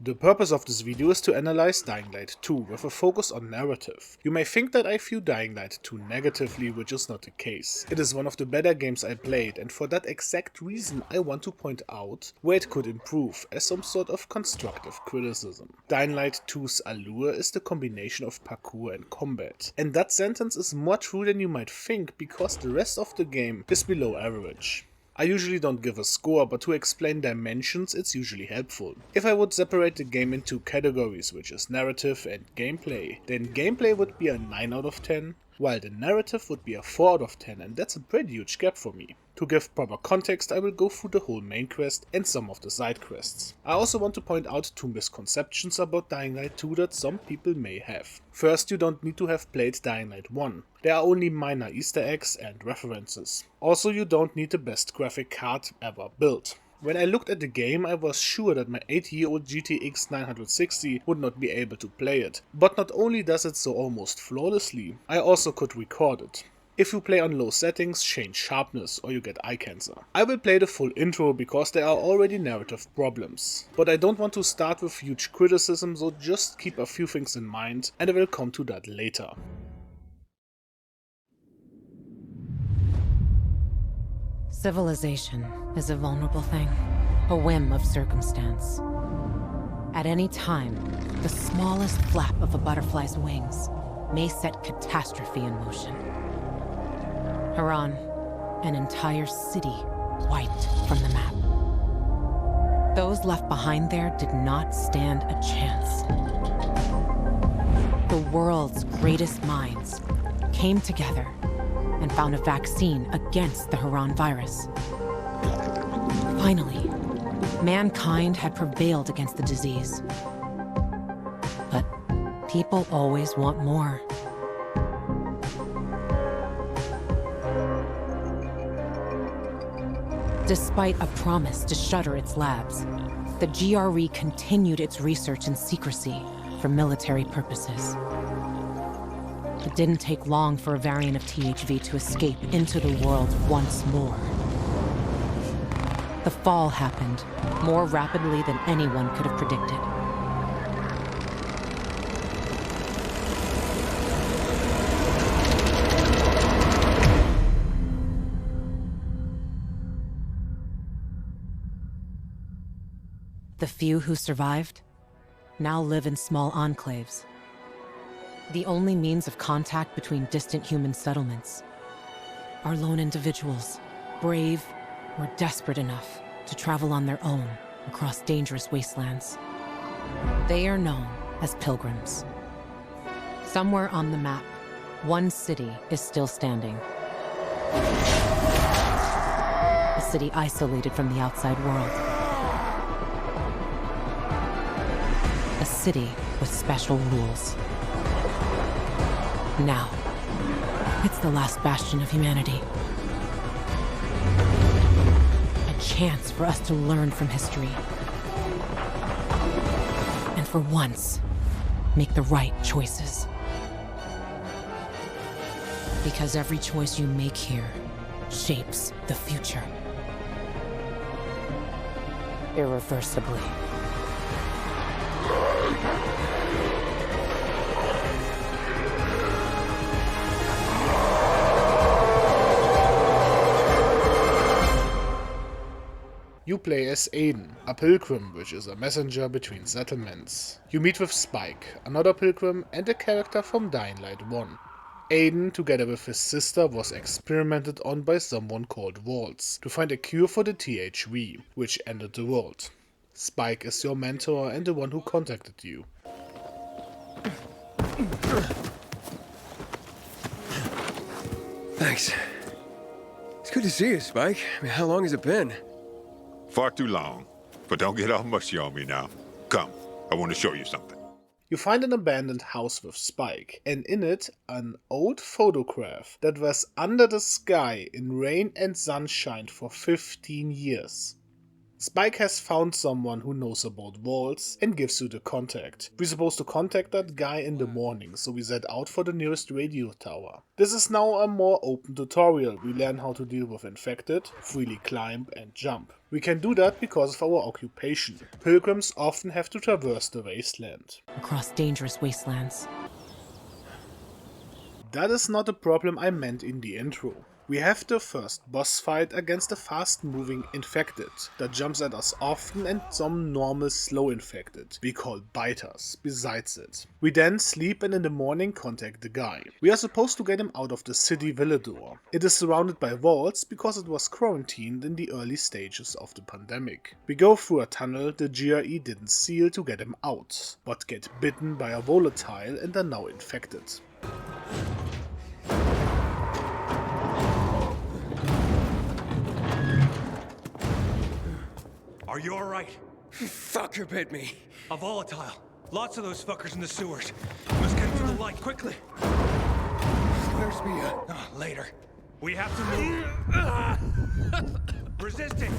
The purpose of this video is to analyze Dying Light 2 with a focus on narrative. You may think that I view Dying Light 2 negatively, which is not the case. It is one of the better games I played, and for that exact reason I want to point out where it could improve as some sort of constructive criticism. Dying Light 2's allure is the combination of parkour and combat, and that sentence is more true than you might think because the rest of the game is below average. I usually don't give a score, but to explain dimensions it's usually helpful. If I would separate the game into categories, which is narrative and gameplay, then gameplay would be a 9 out of 10, while the narrative would be a 4 out of 10, and that's a pretty huge gap for me. To give proper context, I will go through the whole main quest and some of the side quests. I also want to point out 2 misconceptions about Dying Light 2 that some people may have. First, you don't need to have played Dying Light 1. There are only minor Easter eggs and references. Also, you don't need the best graphic card ever built. When I looked at the game, I was sure that my 8-year-old GTX 960 would not be able to play it. But not only does it so almost flawlessly, I also could record it. If you play on low settings, change sharpness or you get eye cancer. I will play the full intro because there are already narrative problems. But I don't want to start with huge criticism, so just keep a few things in mind and I will come to that later. Civilization is a vulnerable thing, a whim of circumstance. At any time, the smallest flap of a butterfly's wings may set catastrophe in motion. Haran, an entire city wiped from the map. Those left behind there did not stand a chance. The world's greatest minds came together and found a vaccine against the Haran virus. Finally, mankind had prevailed against the disease. But people always want more. Despite a promise to shutter its labs, the GRE continued its research in secrecy for military purposes. It didn't take long for a variant of THV to escape into the world once more. The fall happened more rapidly than anyone could have predicted. The few who survived now live in small enclaves. The only means of contact between distant human settlements are lone individuals, brave or desperate enough to travel on their own across dangerous wastelands. They are known as pilgrims. Somewhere on the map, one city is still standing. A city isolated from the outside world. A city with special rules. Now, it's the last bastion of humanity. A chance for us to learn from history. And for once, make the right choices. Because every choice you make here shapes the future. Irreversibly. You play as Aiden, a pilgrim which is a messenger between settlements. You meet with Spike, another pilgrim and a character from Dying Light 1. Aiden, together with his sister, was experimented on by someone called Waltz to find a cure for the THV, which ended the world. Spike is your mentor and the one who contacted you. Thanks. It's good to see you, Spike. I mean, how long has it been? Far too long, but don't get all mushy on me now. Come, I want to show you something. You find an abandoned house with Spike, and in it an old photograph that was under the sky in rain and sunshine for 15 years. Spike has found someone who knows about vaults and gives you the contact. We're supposed to contact that guy in the morning, so we set out for the nearest radio tower. This is now a more open tutorial. We learn how to deal with infected, freely climb and jump. We can do that because of our occupation. Pilgrims often have to traverse the wasteland. Across dangerous wastelands. That is not a problem I meant in the intro. We have the first boss fight against a fast-moving infected that jumps at us often and some normal slow infected we call biters besides it. We then sleep and in the morning contact the guy. We are supposed to get him out of the city Villador. It is surrounded by vaults because it was quarantined in the early stages of the pandemic. We go through a tunnel the GRE didn't seal to get him out, but get bitten by a volatile and are now infected. Are you alright? Fucker bit me. A volatile. Lots of those fuckers in the sewers. Let's get to the light quickly. Where's Mia? Later. We have to move. Resist it.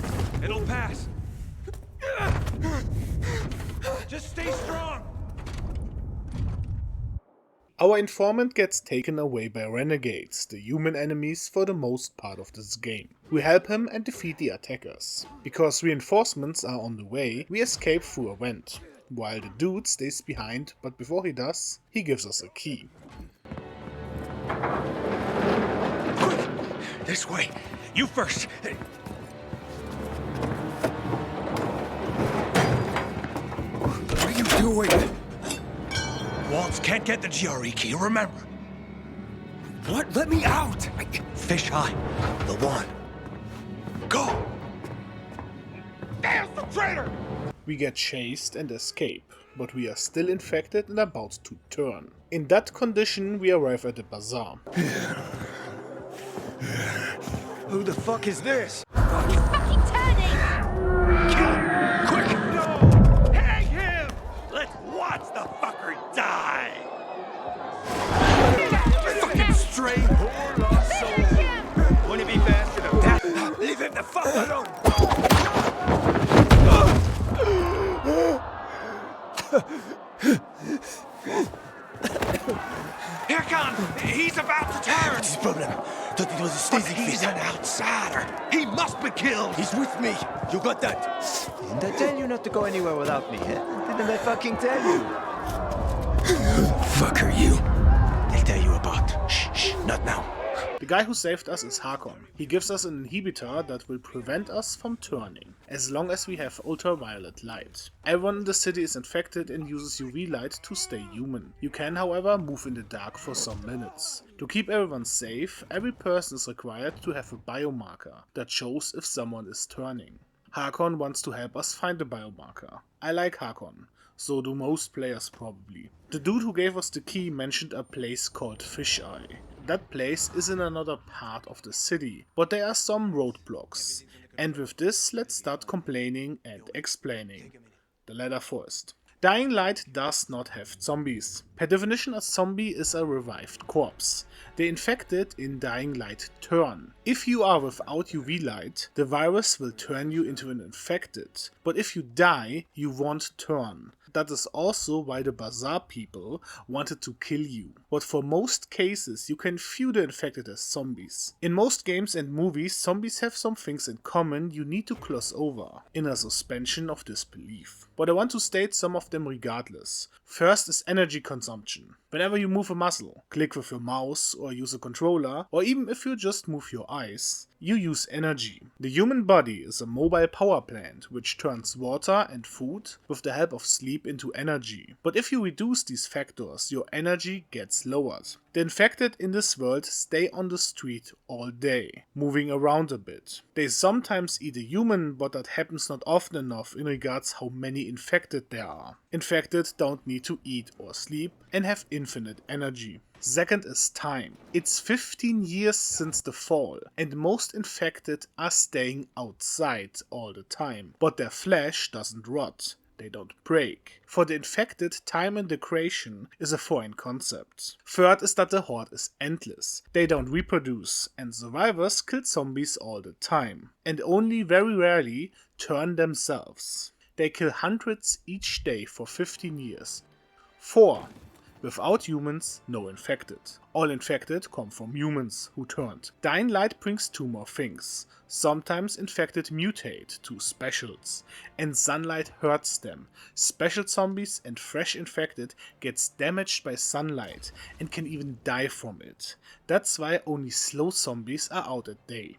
It'll pass. Just stay strong. Our informant gets taken away by renegades, the human enemies for the most part of this game. We help him and defeat the attackers. Because reinforcements are on the way, we escape through a vent, while the dude stays behind, but before he does, he gives us a key. Quick! This way. You first. What are you doing? Waltz can't get the GRE key, remember. What? Let me out! Fish high. The one. Go! There's the traitor! We get chased and escape, but we are still infected and about to turn. In that condition, we arrive at the bazaar. Who the fuck is this? Fucking turning! Kill him! Quick! No! Hang him! Let's watch the fucker die! Fucking stray whore lost soul! Wouldn't it be faster than that? Leave him the fuck alone! Here comes! He's about to turn! What's his problem? Thought it was a But staging he's fit. an outsider! He must be killed! He's with me. You got that? Didn't I tell you not to go anywhere without me, eh? Didn't I fucking tell you? Fuck are you? They'll tell you about. Shh, not now. The guy who saved us is Hakon. He gives us an inhibitor that will prevent us from turning, as long as we have ultraviolet light. Everyone in the city is infected and uses UV light to stay human. You can, however, move in the dark for some minutes. To keep everyone safe, every person is required to have a biomarker that shows if someone is turning. Hakon wants to help us find the biomarker. I like Hakon, so do most players probably. The dude who gave us the key mentioned a place called Fisheye. That place is in another part of the city, but there are some roadblocks. And with this, let's start complaining and explaining. The ladder first. Dying Light does not have zombies. Per definition, a zombie is a revived corpse. The infected in Dying Light turn. If you are without UV light, the virus will turn you into an infected, but if you die, you won't turn. That is also why the bazaar people wanted to kill you. But for most cases, you can view the infected as zombies. In most games and movies, zombies have some things in common you need to gloss over, in a suspension of disbelief. But I want to state some of them regardless. First is energy consumption. Whenever you move a muscle, click with your mouse or use a controller, or even if you just move your eyes, you use energy. The human body is a mobile power plant which turns water and food with the help of sleep into energy. But if you reduce these factors, your energy gets lowered. The infected in this world stay on the street all day, moving around a bit. They sometimes eat a human, but that happens not often enough in regards how many infected there are. Infected don't need to eat or sleep and have infinite energy. Second is time. It's 15 years since the fall, and most infected are staying outside all the time, but their flesh doesn't rot. they don't break. For the infected, time and degradation is a foreign concept. Third is that the Horde is endless. They don't reproduce, and survivors kill zombies all the time, and only very rarely turn themselves. They kill hundreds each day for 15 years. 4. Without humans, no infected. All infected come from humans who turned. Dying Light brings two more things. Sometimes infected mutate to specials, and sunlight hurts them. Special zombies and fresh infected gets damaged by sunlight and can even die from it. That's why only slow zombies are out at day.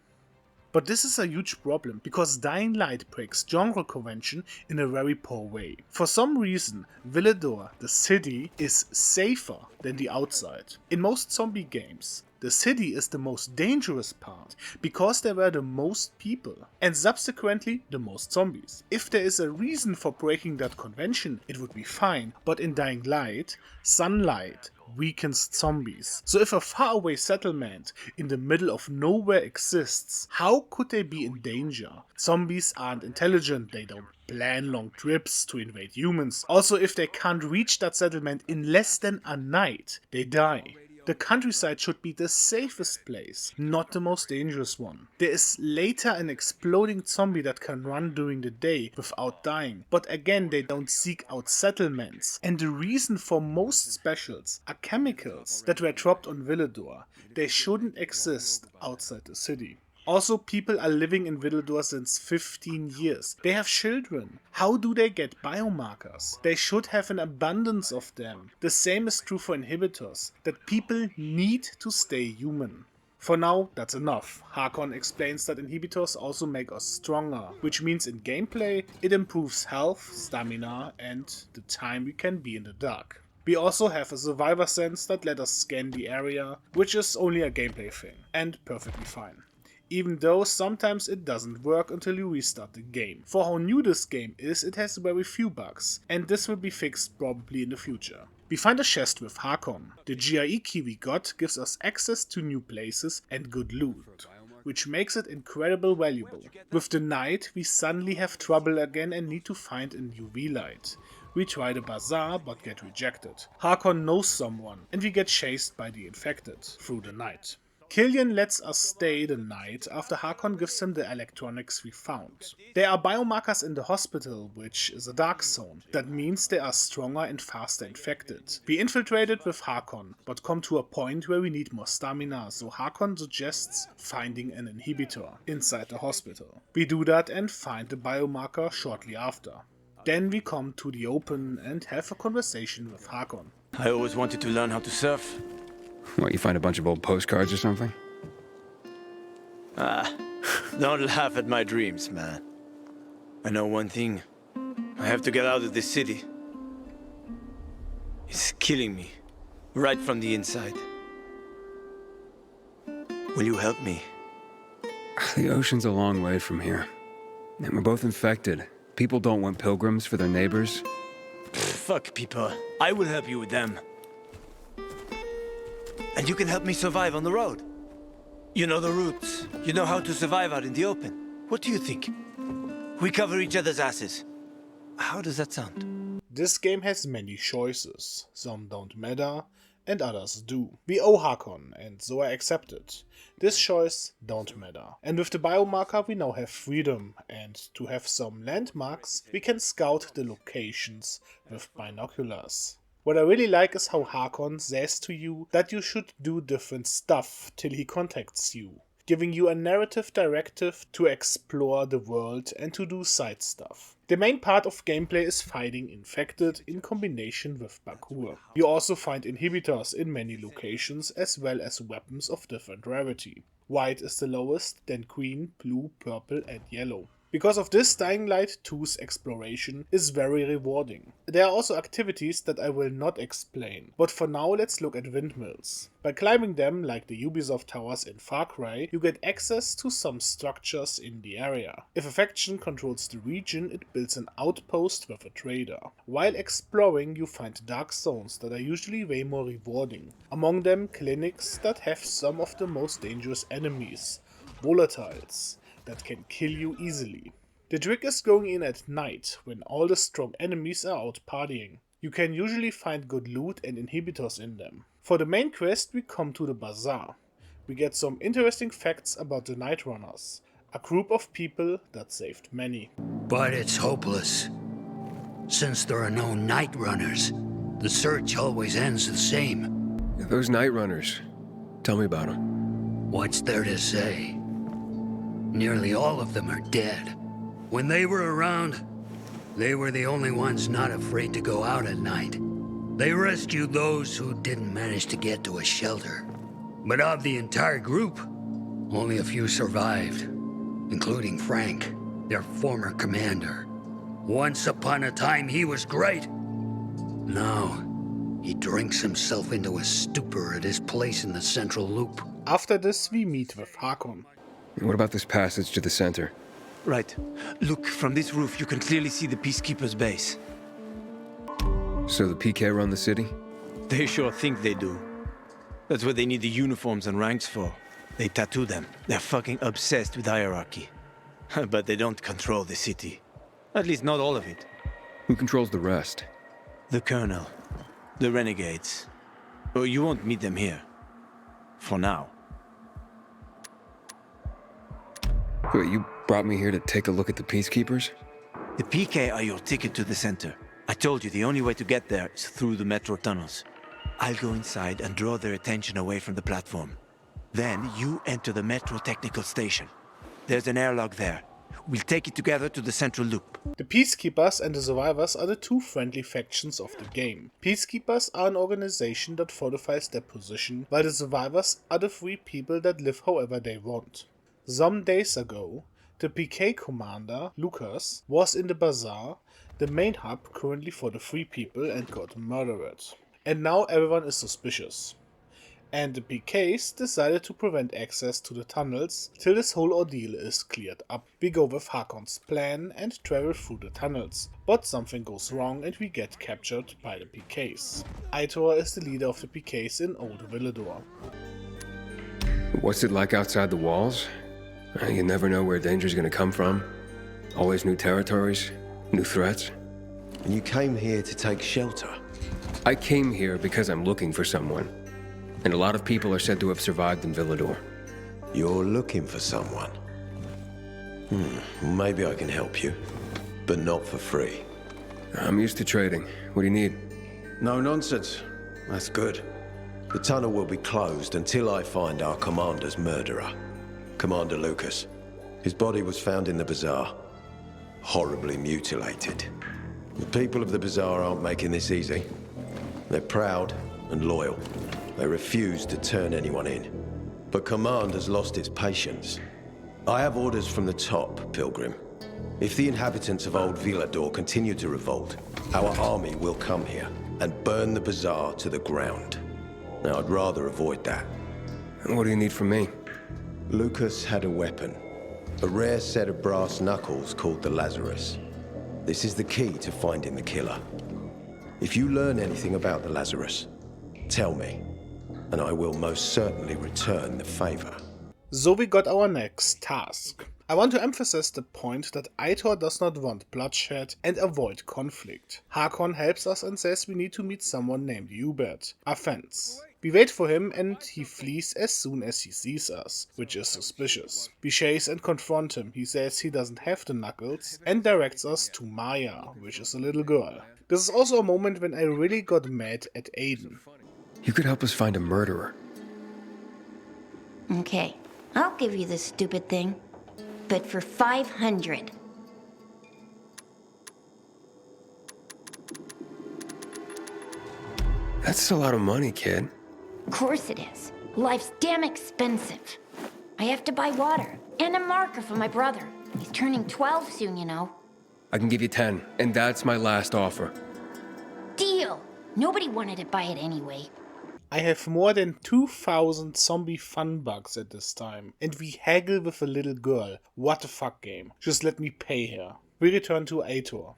But this is a huge problem, because Dying Light breaks genre convention in a very poor way. For some reason, Villedor, the city, is safer than the outside. In most zombie games, the city is the most dangerous part, because there were the most people, and subsequently the most zombies. If there is a reason for breaking that convention, it would be fine, but in Dying Light, sunlight weakens zombies. So if a faraway settlement in the middle of nowhere exists, how could they be in danger? Zombies aren't intelligent, they don't plan long trips to invade humans. Also, if they can't reach that settlement in less than a night, they die. The countryside should be the safest place, not the most dangerous one. There is later an exploding zombie that can run during the day without dying, but again they don't seek out settlements. And the reason for most specials are chemicals that were dropped on Villedor. They shouldn't exist outside the city. Also, people are living in Villedor since 15 years. They have children. How do they get biomarkers? They should have an abundance of them. The same is true for inhibitors, that people need to stay human. For now, that's enough. Hakon explains that inhibitors also make us stronger, which means in gameplay, it improves health, stamina, and the time we can be in the dark. We also have a survivor sense that let us scan the area, which is only a gameplay thing, and perfectly fine. Even though sometimes it doesn't work until you restart the game. For how new this game is, it has very few bugs, and this will be fixed probably in the future. We find a chest with Hakon. The GIE key we got gives us access to new places and good loot, which makes it incredibly valuable. With the night, we suddenly have trouble again and need to find a UV light. We try the bazaar but get rejected. Hakon knows someone, and we get chased by the infected through the night. Killian lets us stay the night after Hakon gives him the electronics we found. There are biomarkers in the hospital, which is a dark zone. That means they are stronger and faster infected. We infiltrated with Hakon, but come to a point where we need more stamina, so Hakon suggests finding an inhibitor inside the hospital. We do that and find the biomarker shortly after. Then we come to the open and have a conversation with Hakon. I always wanted to learn how to surf. What, you find a bunch of old postcards or something? Don't laugh at my dreams, man. I know one thing. I have to get out of this city. It's killing me, right from the inside. Will you help me? The ocean's a long way from here. And we're both infected. People don't want pilgrims for their neighbors. Fuck people. I will help you with them. And you can help me survive on the road. You know the routes. You know how to survive out in the open. What do you think? We cover each other's asses. How does that sound? This game has many choices. Some don't matter, and others do. We owe Hakon, and so I accept it. This choice don't matter. And with the biomarker we now have freedom, and to have some landmarks, we can scout the locations with binoculars. What I really like is how Hakon says to you that you should do different stuff till he contacts you, giving you a narrative directive to explore the world and to do side stuff. The main part of gameplay is fighting infected in combination with parkour. You also find inhibitors in many locations as well as weapons of different rarity. White is the lowest, then green, blue, purple and yellow. Because of this, Dying Light 2's exploration is very rewarding. There are also activities that I will not explain, but for now let's look at windmills. By climbing them, like the Ubisoft towers in Far Cry, you get access to some structures in the area. If a faction controls the region, it builds an outpost with a trader. While exploring, you find dark zones that are usually way more rewarding. Among them, clinics that have some of the most dangerous enemies, volatiles, that can kill you easily. The trick is going in at night, when all the strong enemies are out partying. You can usually find good loot and inhibitors in them. For the main quest we come to the bazaar. We get some interesting facts about the Night Runners, a group of people that saved many. But it's hopeless. Since there are no Night Runners, the search always ends the same. Those Night Runners. Tell me about them. What's there to say? Nearly all of them are dead. When they were around, they were the only ones not afraid to go out at night. They rescued those who didn't manage to get to a shelter. But of the entire group, only a few survived, including Frank, their former commander. Once upon a time, he was great. Now, he drinks himself into a stupor at his place in the central loop. After this we meet with Hakon. What about this passage to the center? Right. Look, from this roof you can clearly see the Peacekeeper's base. So the PK run the city? They sure think they do. That's what they need the uniforms and ranks for. They tattoo them. They're fucking obsessed with hierarchy. But they don't control the city. At least not all of it. Who controls the rest? The Colonel. The Renegades. Oh, you won't meet them here. For now. Wait, you brought me here to take a look at the Peacekeepers? The PK are your ticket to the center. I told you the only way to get there is through the metro tunnels. I'll go inside and draw their attention away from the platform. Then you enter the metro technical station. There's an airlock there. We'll take it together to the central loop. The Peacekeepers and the Survivors are the two friendly factions of the game. Peacekeepers are an organization that fortifies their position, while the Survivors are the free people that live however they want. Some days ago, the PK commander, Lucas, was in the bazaar, the main hub currently for the free people, and got murdered. And now everyone is suspicious. And the PKs decided to prevent access to the tunnels till this whole ordeal is cleared up. We go with Hakon's plan and travel through the tunnels, but something goes wrong and we get captured by the PKs. Aitor is the leader of the PKs in Old Villador. What's it like outside the walls? You never know where danger's gonna come from. Always new territories, new threats. And you came here to take shelter? I came here because I'm looking for someone. And a lot of people are said to have survived in Villador. You're looking for someone? Maybe I can help you, but not for free. I'm used to trading. What do you need? No nonsense. That's good. The tunnel will be closed until I find our commander's murderer, Commander Lucas. His body was found in the bazaar, horribly mutilated. The people of the bazaar aren't making this easy. They're proud and loyal. They refuse to turn anyone in. But Command has lost its patience. I have orders from the top, Pilgrim. If the inhabitants of Old Villador continue to revolt, our army will come here and burn the bazaar to the ground. Now, I'd rather avoid that. What do you need from me? Lucas had a weapon. A rare set of brass knuckles called the Lazarus. This is the key to finding the killer. If you learn anything about the Lazarus, tell me, and I will most certainly return the favor. So we got our next task. I want to emphasize the point that Aitor does not want bloodshed and avoid conflict. Hakon helps us and says we need to meet someone named Hubert, a fence. We wait for him and he flees as soon as he sees us, which is suspicious. We chase and confront him. He says he doesn't have the knuckles and directs us to Maya, which is a little girl. This is also a moment when I really got mad at Aiden. You could help us find a murderer. Okay, I'll give you this stupid thing, but for 500. That's a lot of money, kid. Of course it is. Life's damn expensive. I have to buy water and a marker for my brother. He's turning 12 soon, you know. I can give you 10, and that's my last offer. Deal! Nobody wanted to buy it anyway. I have more than 2,000 zombie fun bugs at this time, and we haggle with a little girl. What the fuck game? Just let me pay her. We return to Aitor.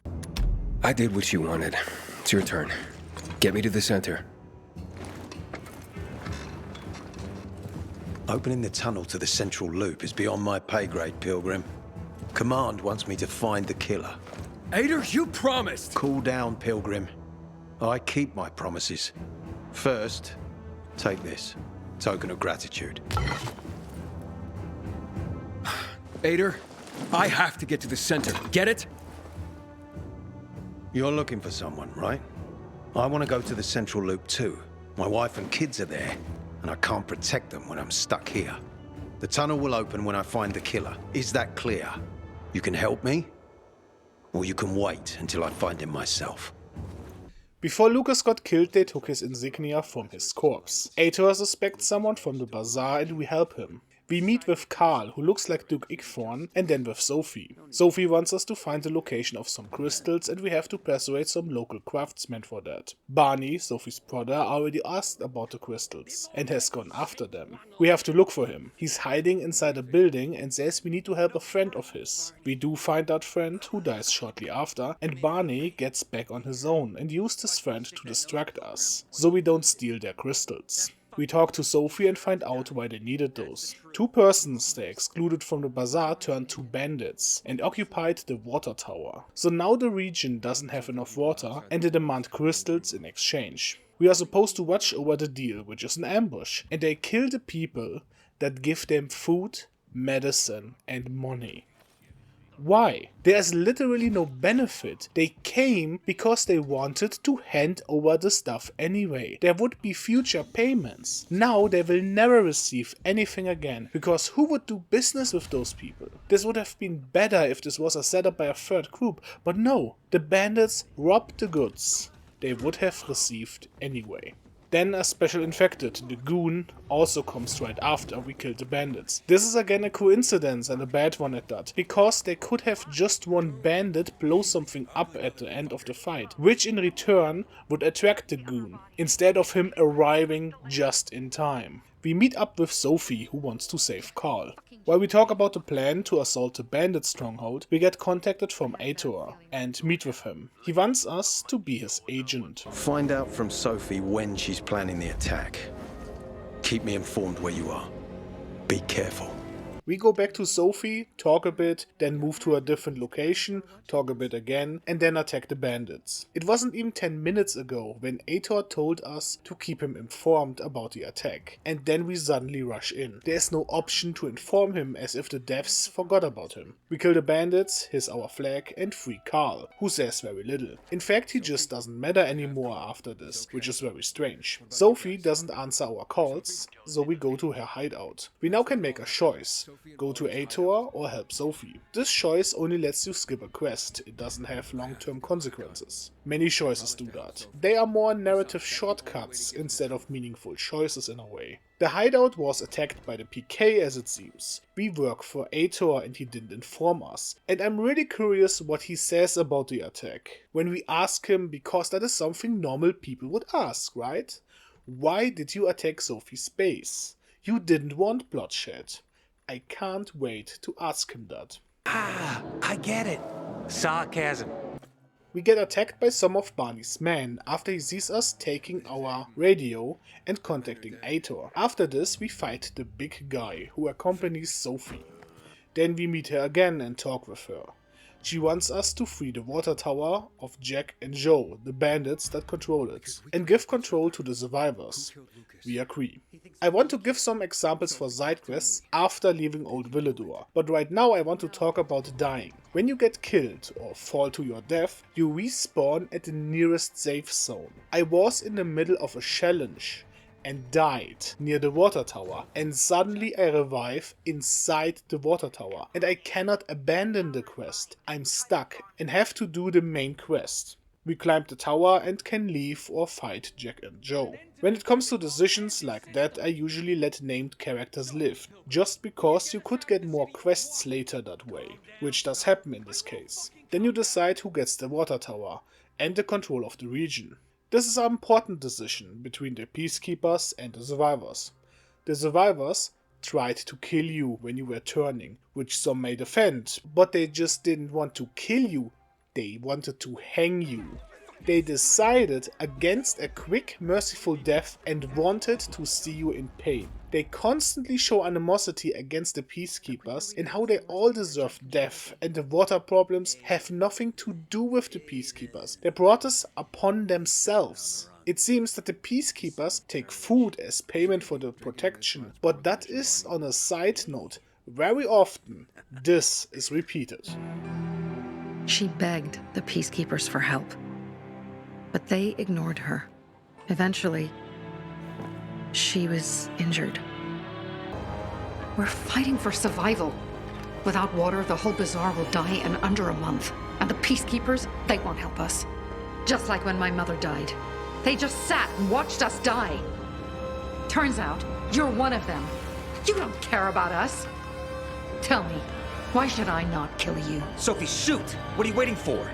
I did what you wanted. It's your turn. Get me to the center. Opening the tunnel to the central loop is beyond my pay grade, Pilgrim. Command wants me to find the killer. Ader, you promised! Cool down, Pilgrim. I keep my promises. First, take this. Token of gratitude. Ader, I have to get to the center. Get it? You're looking for someone, right? I want to go to the central loop too. My wife and kids are there, and I can't protect them when I'm stuck here. The tunnel will open when I find the killer. Is that clear? You can help me, or you can wait until I find him myself. Before Lucas got killed, they took his insignia from his corpse. Ator suspects someone from the bazaar and we help him. We meet with Carl, who looks like Duke Igthorn, and then with Sophie. Sophie wants us to find the location of some crystals and we have to persuade some local craftsmen for that. Barney, Sophie's brother, already asked about the crystals and has gone after them. We have to look for him. He's hiding inside a building and says we need to help a friend of his. We do find that friend, who dies shortly after, and Barney gets back on his own and used his friend to distract us, so we don't steal their crystals. We talk to Sophie and find out why they needed those. Two persons they excluded from the bazaar turned to bandits and occupied the water tower. So now the region doesn't have enough water and they demand crystals in exchange. We are supposed to watch over the deal, which is an ambush, and they kill the people that give them food, medicine and money. Why? There's literally no benefit. They came because they wanted to hand over the stuff anyway. There would be future payments. Now they will never receive anything again, because who would do business with those people? This would have been better if this was a setup by a third group, but no, the bandits robbed the goods they would have received anyway. Then a special infected, the Goon, also comes right after we kill the bandits. This is again a coincidence, and a bad one at that, because they could have just one bandit blow something up at the end of the fight, which in return would attract the Goon, instead of him arriving just in time. We meet up with Sophie, who wants to save Carl. While we talk about the plan to assault the bandit stronghold, we get contacted from Ator and meet with him. He wants us to be his agent. Find out from Sophie when she's planning the attack. Keep me informed where you are. Be careful. We go back to Sophie, talk a bit, then move to a different location, talk a bit again, and then attack the bandits. It wasn't even 10 minutes ago when Ator told us to keep him informed about the attack, and then we suddenly rush in. There's no option to inform him, as if the devs forgot about him. We kill the bandits, hiss our flag, and free Carl, who says very little. In fact, he just doesn't matter anymore after this, which is very strange. Sophie doesn't answer our calls, so we go to her hideout. We now can make a choice. Go to Ator or help Sophie. This choice only lets you skip a quest, it doesn't have long-term consequences. Many choices do that. They are more narrative shortcuts instead of meaningful choices in a way. The hideout was attacked by the PK as it seems. We work for Ator and he didn't inform us. And I'm really curious what he says about the attack. When we ask him, because that is something normal people would ask, right? Why did you attack Sophie's base? You didn't want bloodshed. I can't wait to ask him that. Ah, I get it. Sarcasm. We get attacked by some of Barney's men after he sees us taking our radio and contacting Ator. After this we fight the big guy who accompanies Sophie. Then we meet her again and talk with her. She wants us to free the water tower of Jack and Joe, the bandits that control it, and give control to the survivors. We agree. I want to give some examples for Sidequests after leaving Old Villador, but right now I want to talk about dying. When you get killed or fall to your death, you respawn at the nearest safe zone. I was in the middle of a challenge and died near the water tower, and suddenly I revive inside the water tower and I cannot abandon the quest. I'm stuck and have to do the main quest. We climb the tower and can leave or fight Jack and Joe. When it comes to decisions like that, I usually let named characters live, just because you could get more quests later that way, which does happen in this case. Then you decide who gets the water tower and the control of the region. This is an important decision between the peacekeepers and the survivors. The survivors tried to kill you when you were turning, which some may defend, but they just didn't want to kill you, they wanted to hang you. They decided against a quick, merciful death and wanted to see you in pain. They constantly show animosity against the peacekeepers and how they all deserve death, and the water problems have nothing to do with the peacekeepers. They brought this upon themselves. It seems that the peacekeepers take food as payment for the protection, but that is, on a side note, very often this is repeated. She begged the peacekeepers for help, but they ignored her. Eventually, she was injured. We're fighting for survival. Without water, the whole bazaar will die in under a month. And the peacekeepers, they won't help us. Just like when my mother died. They just sat and watched us die. Turns out, you're one of them. You don't care about us. Tell me, why should I not kill you? Sophie, shoot! What are you waiting for?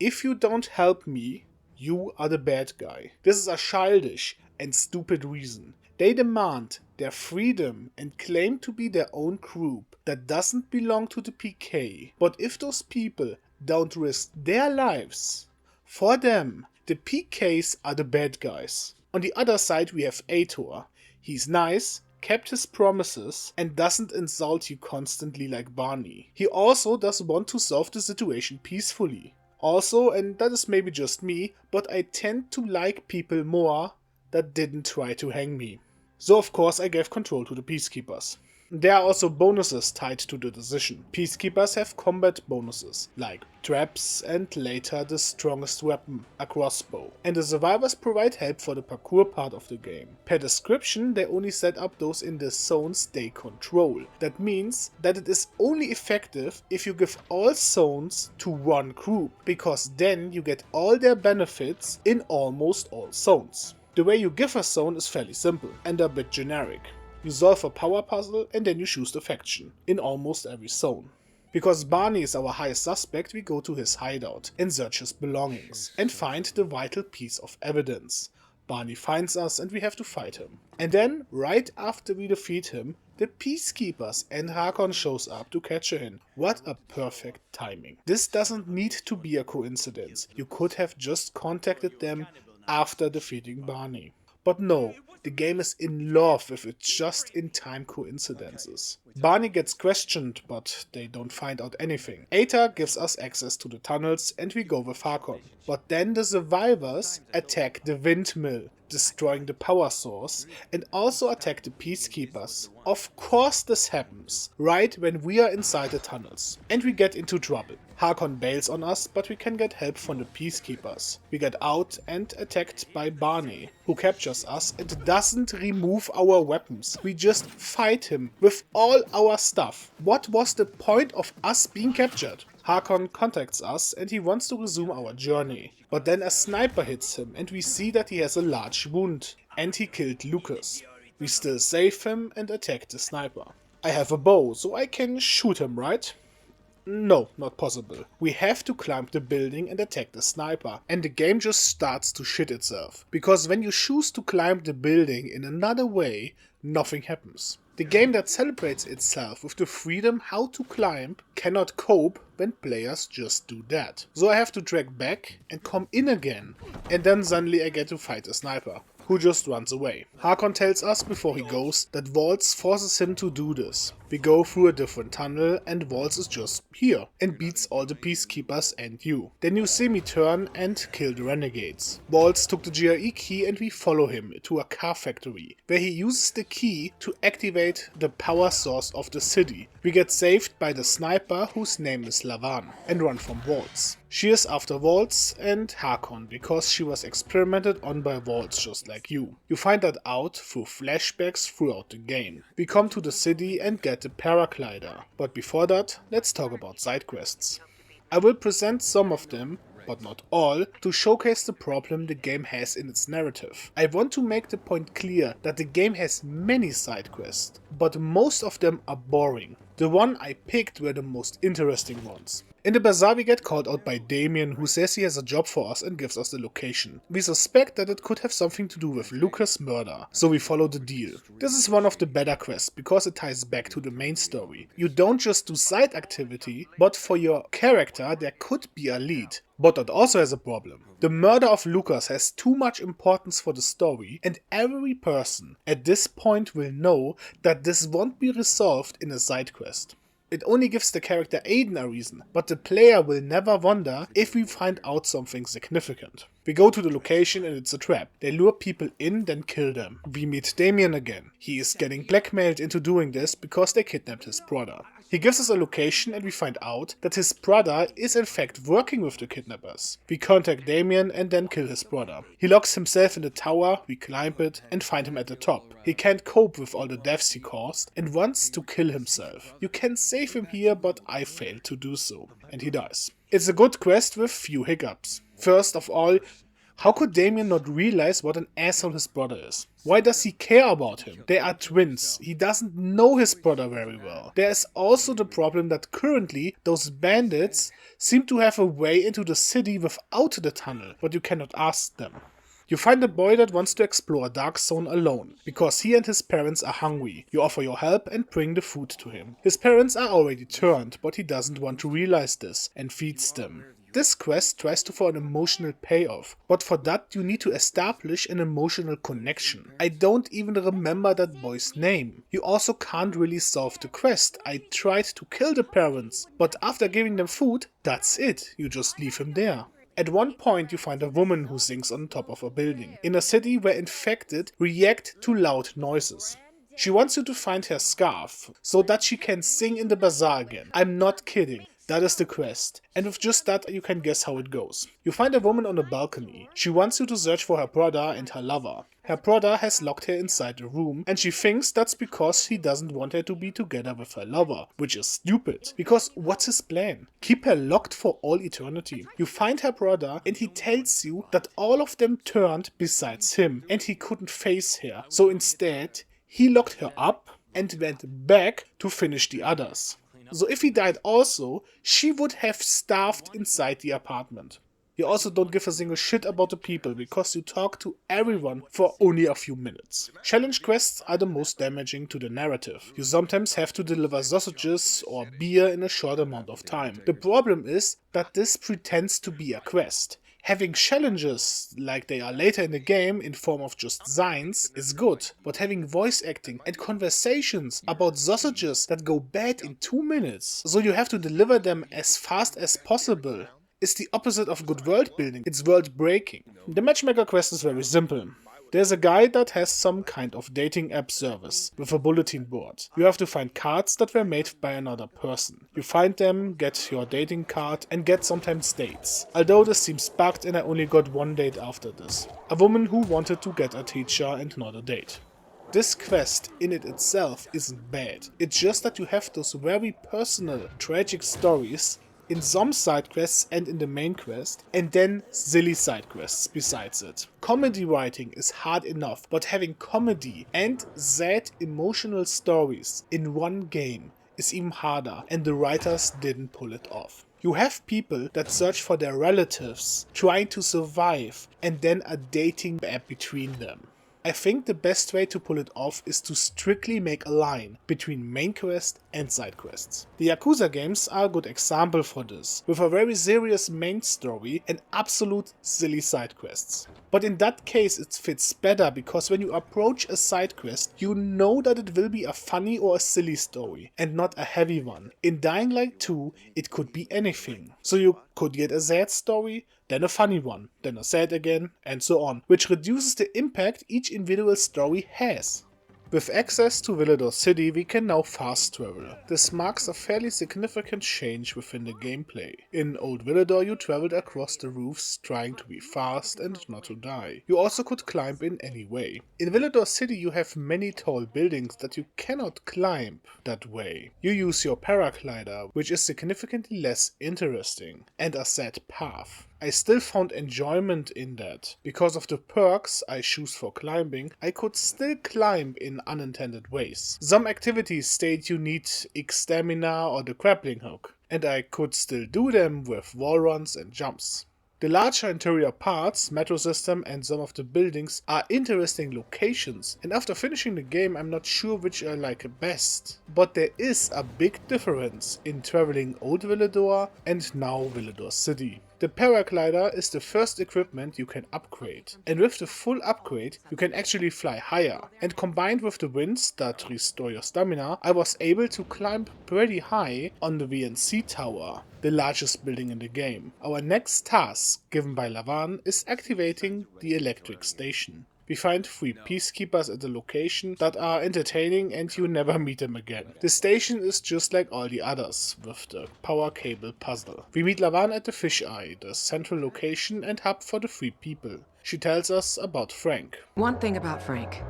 If you don't help me, you are the bad guy. This is a childish and stupid reason. They demand their freedom and claim to be their own group that doesn't belong to the PK. But if those people don't risk their lives, for them, the PKs are the bad guys. On the other side we have Aitor. He's nice, kept his promises, and doesn't insult you constantly like Barney. He also does want to solve the situation peacefully. Also, and that is maybe just me, but I tend to like people more that didn't try to hang me. So of course I gave control to the peacekeepers. There are also bonuses tied to the decision. Peacekeepers have combat bonuses, like traps and later the strongest weapon, a crossbow. And the survivors provide help for the parkour part of the game. Per description, they only set up those in the zones they control. That means that it is only effective if you give all zones to one group, because then you get all their benefits in almost all zones. The way you give a zone is fairly simple and a bit generic. You solve a power puzzle and then you choose the faction, in almost every zone. Because Barney is our highest suspect, we go to his hideout and search his belongings, and find the vital piece of evidence. Barney finds us and we have to fight him. And then, right after we defeat him, the peacekeepers and Hakon shows up to catch him. What a perfect timing. This doesn't need to be a coincidence. You could have just contacted them after defeating Barney. But no, the game is in love with its just-in-time coincidences. Barney gets questioned, but they don't find out anything. Aitor gives us access to the tunnels and we go with Hakon. But then the survivors attack the windmill, destroying the power source, and also attack the peacekeepers. Of course this happens, right when we are inside the tunnels. And we get into trouble. Hakon bails on us, but we can get help from the peacekeepers. We get out and attacked by Barney, who captures us and doesn't remove our weapons. We just fight him with all our stuff. What was the point of us being captured? Hakon contacts us and he wants to resume our journey. But then a sniper hits him and we see that he has a large wound. And he killed Lucas. We still save him and attack the sniper. I have a bow, so I can shoot him, right? No, not possible. We have to climb the building and attack the sniper, and the game just starts to shit itself. Because when you choose to climb the building in another way, nothing happens. The game that celebrates itself with the freedom how to climb cannot cope when players just do that. So I have to drag back and come in again, and then suddenly I get to fight a sniper, who just runs away. Hakon tells us before he goes that Waltz forces him to do this. We go through a different tunnel and Waltz is just here and beats all the peacekeepers and you. Then you see me turn and kill the renegades. Waltz took the GRE key and we follow him to a car factory, where he uses the key to activate the power source of the city. We get saved by the sniper whose name is Lavan and run from Waltz. She is after Waltz and Hakon because she was experimented on by Waltz just like you. You find that out through flashbacks throughout the game. We come to the city and get the paraglider. But before that, let's talk about side quests. I will present some of them, but not all, to showcase the problem the game has in its narrative. I want to make the point clear that the game has many side quests, but most of them are boring. The one I picked were the most interesting ones. In the bazaar we get called out by Damien, who says he has a job for us and gives us the location. We suspect that it could have something to do with Lucas' murder, so we follow the deal. This is one of the better quests because it ties back to the main story. You don't just do side activity, but for your character there could be a lead. But that also has a problem. The murder of Lucas has too much importance for the story, and every person at this point will know that this won't be resolved in a side quest. It only gives the character Aiden a reason, but the player will never wonder if we find out something significant. We go to the location and it's a trap. They lure people in, then kill them. We meet Damien again. He is getting blackmailed into doing this because they kidnapped his brother. He gives us a location and we find out that his brother is in fact working with the kidnappers. We contact Damien and then kill his brother. He locks himself in the tower, we climb it and find him at the top. He can't cope with all the deaths he caused and wants to kill himself. You can save him here, but I failed to do so. And he dies. It's a good quest with few hiccups. First of all, how could Damien not realize what an asshole his brother is? Why does he care about him? They are twins. He doesn't know his brother very well. There is also the problem that currently those bandits seem to have a way into the city without the tunnel, but you cannot ask them. You find a boy that wants to explore a dark zone alone, because he and his parents are hungry. You offer your help and bring the food to him. His parents are already turned, but he doesn't want to realize this and feeds them. This quest tries to for an emotional payoff, but for that you need to establish an emotional connection. I don't even remember that boy's name. You also can't really solve the quest. I tried to kill the parents, but after giving them food, that's it. You just leave him there. At one point you find a woman who sings on top of a building, in a city where infected react to loud noises. She wants you to find her scarf, so that she can sing in the bazaar again. I'm not kidding. That is the quest, and with just that you can guess how it goes. You find a woman on a balcony. She wants you to search for her brother and her lover. Her brother has locked her inside the room, and she thinks that's because he doesn't want her to be together with her lover, which is stupid, because what's his plan? Keep her locked for all eternity. You find her brother, and he tells you that all of them turned besides him, and he couldn't face her, so instead he locked her up and went back to finish the others. So if he died also, she would have starved inside the apartment. You also don't give a single shit about the people because you talk to everyone for only a few minutes. Challenge quests are the most damaging to the narrative. You sometimes have to deliver sausages or beer in a short amount of time. The problem is that this pretends to be a quest. Having challenges, like they are later in the game in form of just signs, is good, but having voice acting and conversations about sausages that go bad in 2 minutes, so you have to deliver them as fast as possible, is the opposite of good world building. It's world breaking. The matchmaker quest is very simple. There's a guy that has some kind of dating app service with a bulletin board. You have to find cards that were made by another person. You find them, get your dating card and get sometimes dates. Although this seems bugged and I only got one date after this. A woman who wanted to get a teacher and not a date. This quest in it itself isn't bad. It's just that you have those very personal, tragic stories in some side quests and in the main quest, and then silly side quests besides it. Comedy writing is hard enough, but having comedy and sad emotional stories in one game is even harder, and the writers didn't pull it off. You have people that search for their relatives, trying to survive, and then a dating app between them. I think the best way to pull it off is to strictly make a line between main quest and side quests. The Yakuza games are a good example for this, with a very serious main story and absolute silly side quests. But in that case it fits better because when you approach a side quest, you know that it will be a funny or a silly story and not a heavy one. In Dying Light 2 it could be anything. So you could get a sad story, then a funny one, then a sad again, and so on, which reduces the impact each individual story has. With access to Villador City, we can now fast travel. This marks a fairly significant change within the gameplay. In Old Villador, you traveled across the roofs trying to be fast and not to die. You also could climb in any way. In Villador City, you have many tall buildings that you cannot climb that way. You use your paraglider, which is significantly less interesting, and a set path. I still found enjoyment in that. Because of the perks I choose for climbing, I could still climb in unintended ways. Some activities state you need X stamina or the grappling hook, and I could still do them with wall runs and jumps. The larger interior parts, metro system and some of the buildings are interesting locations, and after finishing the game I'm not sure which I like best. But there is a big difference in traveling Old Villador and now Villador City. The paraglider is the first equipment you can upgrade, and with the full upgrade you can actually fly higher, and combined with the winds that restore your stamina, I was able to climb pretty high on the VNC tower, the largest building in the game. Our next task given by Lavan is activating the electric station. We find 3 peacekeepers at the location that are entertaining and you never meet them again. The station is just like all the others, with the power cable puzzle. We meet Lavan at the fisheye, the central location and hub for the 3 people. She tells us about Frank. One thing about Frank.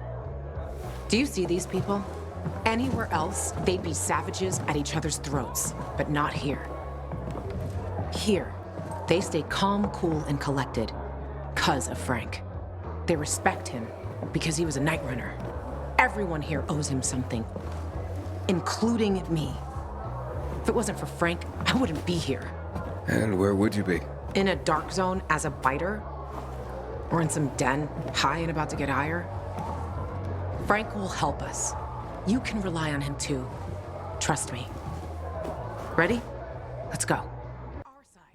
Do you see these people? Anywhere else, they'd be savages at each other's throats, but not here. Here, they stay calm, cool, and collected, 'cause of Frank. They respect him because he was a night runner. Everyone here owes him something, including me. If it wasn't for Frank, I wouldn't be here. And where would you be? In a dark zone as a biter? Or in some den, high and about to get higher? Frank will help us. You can rely on him too. Trust me. Ready? Let's go.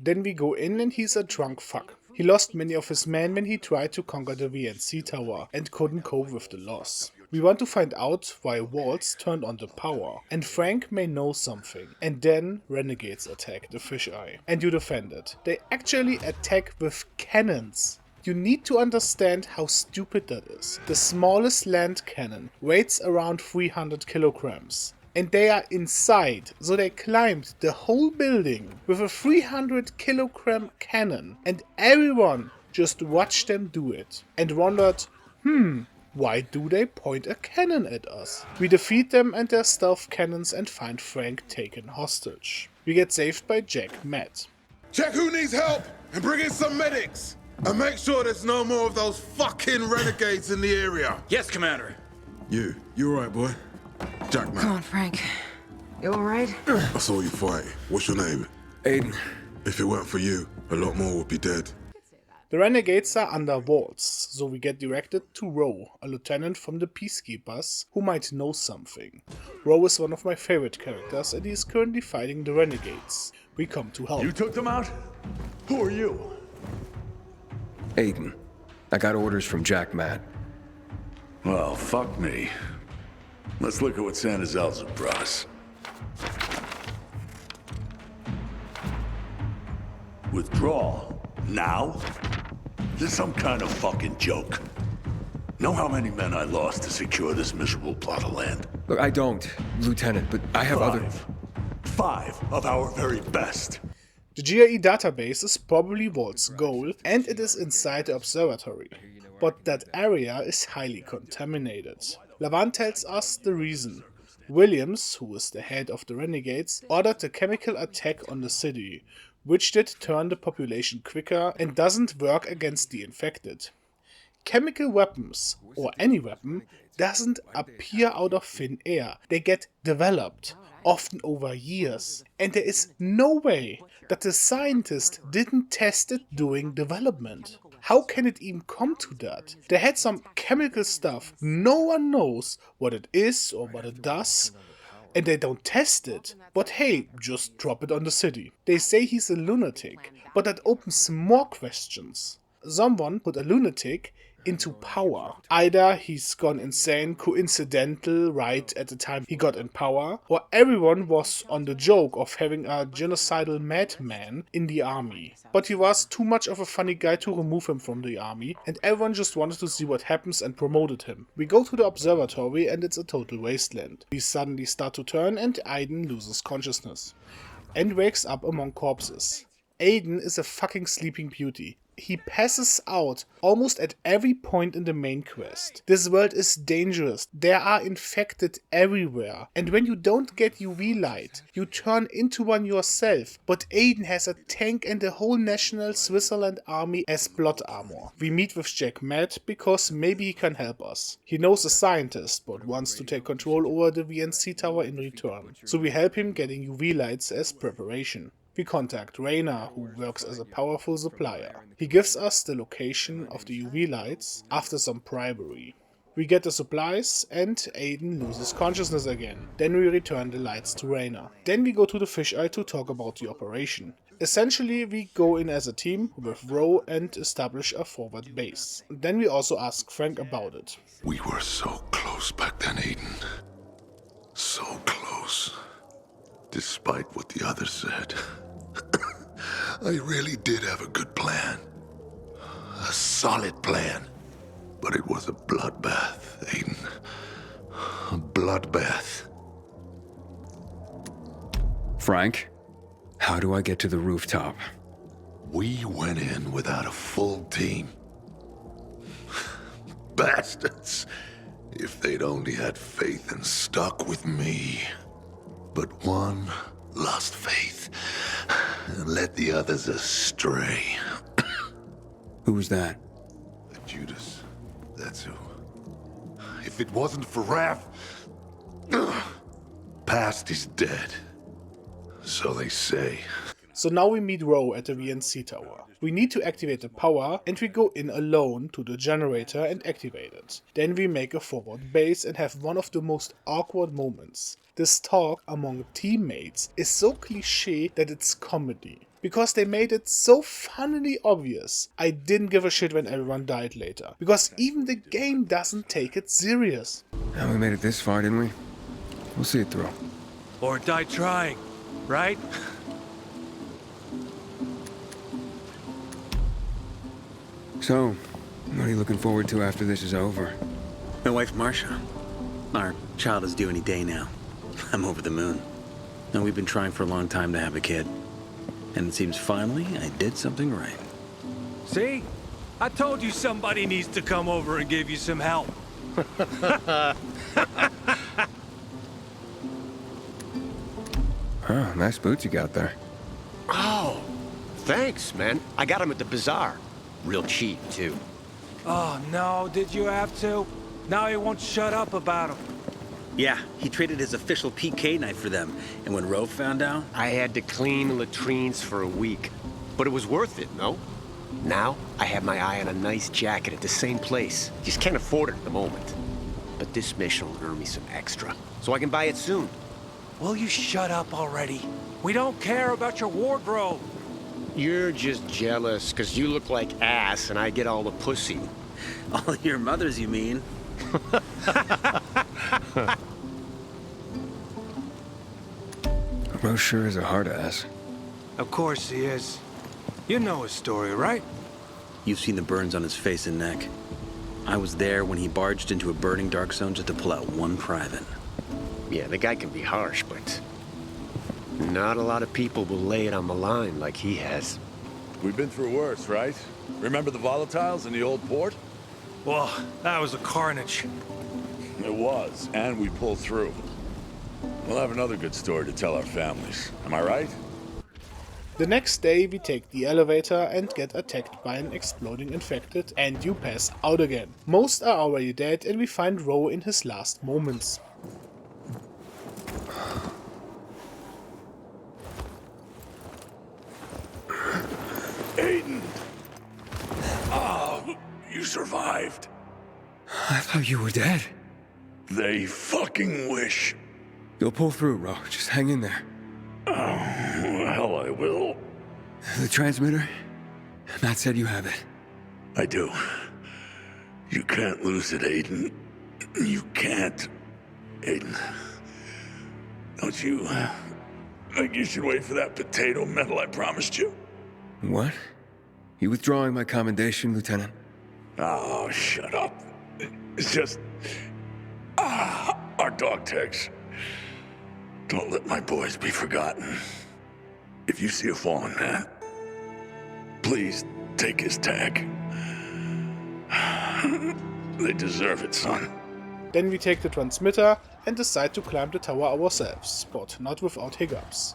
Then we go in and he's a drunk fuck. He lost many of his men when he tried to conquer the VNC tower and couldn't cope with the loss. We want to find out why Waltz turned on the power, and Frank may know something. And then renegades attack the fisheye, and you defend it. They actually attack with cannons. You need to understand how stupid that is. The smallest land cannon weighs around 300 kilograms. And they are inside, so they climbed the whole building with a 300 kilogram cannon, and everyone just watched them do it and wondered, why do they point a cannon at us? We defeat them and their stealth cannons and find Frank taken hostage. We get saved by Jack Matt. Check who needs help and bring in some medics! And make sure there's no more of those fucking renegades in the area. Yes, Commander. You alright, boy? Jack, man. Come on, Frank. You alright? I saw you fight. What's your name? Aiden. If it weren't for you, a lot more would be dead. The renegades are under Waltz, so we get directed to Roe, a lieutenant from the Peacekeepers, who might know something. Roe is one of my favorite characters and he is currently fighting the renegades. We come to help. You took them out? Who are you? Aiden. I got orders from Jack Matt. Well, fuck me. Let's look at what Santa Zelza brought us. Withdrawal? Now? This is some kind of fucking joke. Know how many men I lost to secure this miserable plot of land? Look, I don't, Lieutenant, but I have other... 5 of our very best. The GRE database is probably Walt's goal, and it is inside the observatory. But that area is highly contaminated. Lavan tells us the reason. Williams, who is the head of the renegades, ordered a chemical attack on the city, which did turn the population quicker and doesn't work against the infected. Chemical weapons, or any weapon, doesn't appear out of thin air. They get developed, often over years, and there is no way that the scientist didn't test it during development. How can it even come to that? They had some chemical stuff, no one knows what it is or what it does, and they don't test it. But hey, just drop it on the city. They say he's a lunatic, but that opens more questions. Someone put a lunatic into power. Either he's gone insane, coincidental right at the time he got in power, or everyone was on the joke of having a genocidal madman in the army. But he was too much of a funny guy to remove him from the army, and everyone just wanted to see what happens and promoted him. We go to the observatory and it's a total wasteland. We suddenly start to turn and Aiden loses consciousness and wakes up among corpses. Aiden is a fucking sleeping beauty. He passes out almost at every point in the main quest. This world is dangerous. There are infected everywhere. And when you don't get UV light, you turn into one yourself. But Aiden has a tank and the whole national Switzerland army as plot armor. We meet with Jack Matt because maybe he can help us. He knows a scientist but wants to take control over the VNC tower in return. So we help him getting UV lights as preparation. We contact Rainer, who works as a powerful supplier. He gives us the location of the UV lights after some bribery. We get the supplies and Aiden loses consciousness again. Then we return the lights to Rainer. Then we go to the fisheye to talk about the operation. Essentially, we go in as a team with Ro and establish a forward base. Then we also ask Frank about it. We were so close back then, Aiden. So close. Despite what the others said. I really did have a good plan. A solid plan. But it was a bloodbath, Aiden. A bloodbath. Frank, how do I get to the rooftop? We went in without a full team. Bastards. If they'd only had faith and stuck with me. But one lost faith and led the others astray. Who was that? Judas. That's who. If it wasn't for Raph, past is dead. So they say. So now we meet Ro at the VNC tower. We need to activate the power and we go in alone to the generator and activate it. Then we make a forward base and have one of the most awkward moments. This talk among teammates is so cliché that it's comedy. Because they made it so funnily obvious, I didn't give a shit when everyone died later. Because even the game doesn't take it serious. Now we made it this far, didn't we? We'll see it through. Or die trying, right? So, what are you looking forward to after this is over? My wife, Marcia. Our child is due any day now. I'm over the moon. Now, we've been trying for a long time to have a kid. And it seems finally I did something right. See? I told you somebody needs to come over and give you some help. Oh, nice boots you got there. Oh, thanks, man. I got them at the bazaar. Real cheap, too. Oh, no, did you have to? Now he won't shut up about them. Yeah, he traded his official PK knife for them. And when Rove found out... I had to clean the latrines for a week. But it was worth it, no? Now, I have my eye on a nice jacket at the same place. Just can't afford it at the moment. But this mission will earn me some extra, so I can buy it soon. Will you shut up already? We don't care about your wardrobe. You're just jealous, because you look like ass and I get all the pussy. All your mothers, you mean? Rose sure is a hard ass. Of course he is. You know his story, right? You've seen the burns on his face and neck. I was there when he barged into a burning dark zone just to pull out one private. Yeah, the guy can be harsh, but not a lot of people will lay it on the line like he has. We've been through worse, right? Remember the volatiles in the old port? Well, that was a carnage. It was, and we pulled through. We'll have another good story to tell our families. Am I right? The next day we take the elevator and get attacked by an exploding infected and you pass out again. Most are already dead and we find Ro in his last moments. Aiden! Oh, you survived. I thought you were dead. They fucking wish. You'll pull through, Ro. Just hang in there. Oh, hell I will. The transmitter? Matt said you have it. I do. You can't lose it, Aiden. You can't. Aiden. Don't you think you should wait for that potato medal I promised you? What? You withdrawing my commendation, Lieutenant? Oh, shut up. It's just... our dog tags. Don't let my boys be forgotten. If you see a fallen man, please take his tag. They deserve it, son. Then we take the transmitter and decide to climb the tower ourselves, but not without hiccups.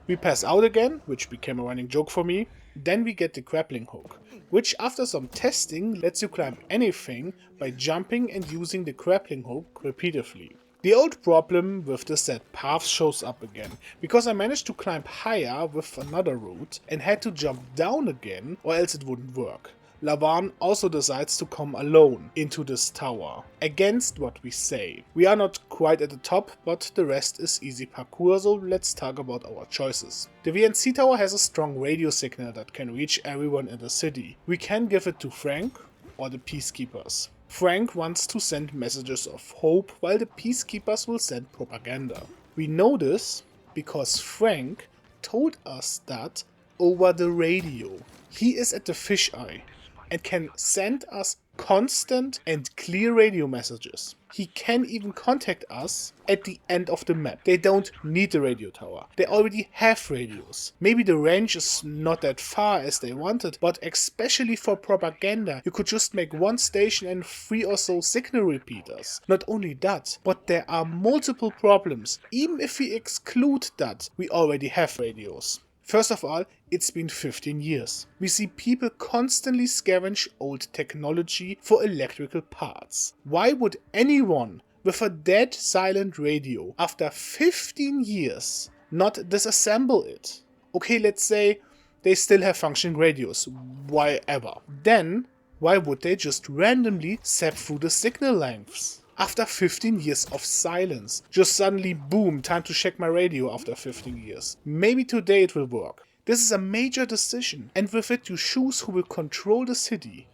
We pass out again, which became a running joke for me. Then we get the grappling hook, which after some testing lets you climb anything by jumping and using the grappling hook repeatedly. The old problem with the set path shows up again, because I managed to climb higher with another route and had to jump down again or else it wouldn't work. Lavan also decides to come alone into this tower, against what we say. We are not quite at the top, but the rest is easy parkour, so let's talk about our choices. The VNC tower has a strong radio signal that can reach everyone in the city. We can give it to Frank or the Peacekeepers. Frank wants to send messages of hope, while the Peacekeepers will send propaganda. We know this because Frank told us that over the radio. He is at the fisheye and can send us constant and clear radio messages. He can even contact us at the end of the map. They don't need the radio tower. They already have radios. Maybe the range is not that far as they wanted, but especially for propaganda, you could just make one station and 3 or so signal repeaters. Not only that, but there are multiple problems. Even if we exclude that, we already have radios. First of all, it's been 15 years. We see people constantly scavenge old technology for electrical parts. Why would anyone with a dead silent radio after 15 years not disassemble it? Okay, let's say they still have functioning radios, why ever. Then, why would they just randomly zap through the signal lengths? After 15 years of silence, just suddenly boom, time to check my radio after 15 years. Maybe today it will work. This is a major decision, and with it you choose who will control the city.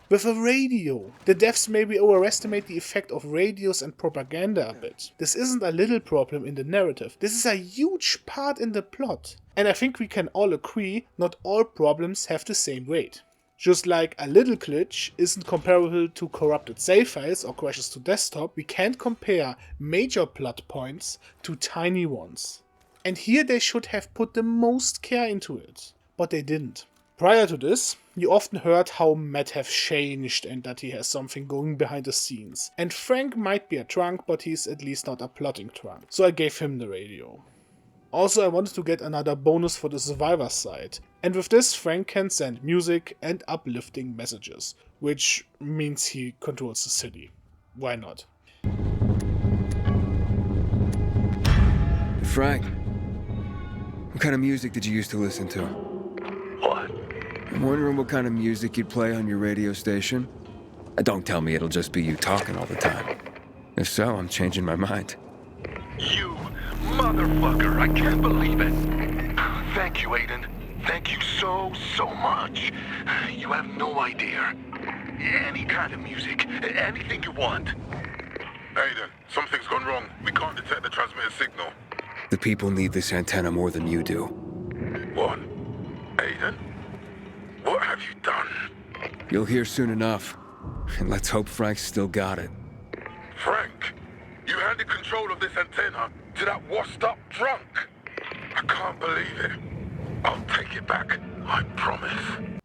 With a radio, the devs maybe overestimate the effect of radios and propaganda a bit. This isn't a little problem in the narrative, this is a huge part in the plot. And I think we can all agree, not all problems have the same weight. Just like a little glitch isn't comparable to corrupted save files or crashes to desktop, we can't compare major plot points to tiny ones. And here they should have put the most care into it, but they didn't. Prior to this, you often heard how Matt have changed and that he has something going behind the scenes. And Frank might be a drunk, but he's at least not a plotting drunk, so I gave him the radio. Also, I wanted to get another bonus for the survivor side, and with this Frank can send music and uplifting messages, which means he controls the city. Why not? Frank, what kind of music did you used to listen to? What? I'm wondering what kind of music you'd play on your radio station. Don't tell me it'll just be you talking all the time. If so, I'm changing my mind. You motherfucker, I can't believe it. Thank you, Aiden. Thank you so much. You have no idea. Any kind of music, anything you want. Aiden, something's gone wrong. We can't detect the transmitter signal. The people need this antenna more than you do. What? Aiden? What have you done? You'll hear soon enough. And let's hope Frank's still got it. Frank, you handed control of this antenna to that washed-up drunk. I can't believe it. I'll take it back, I promise.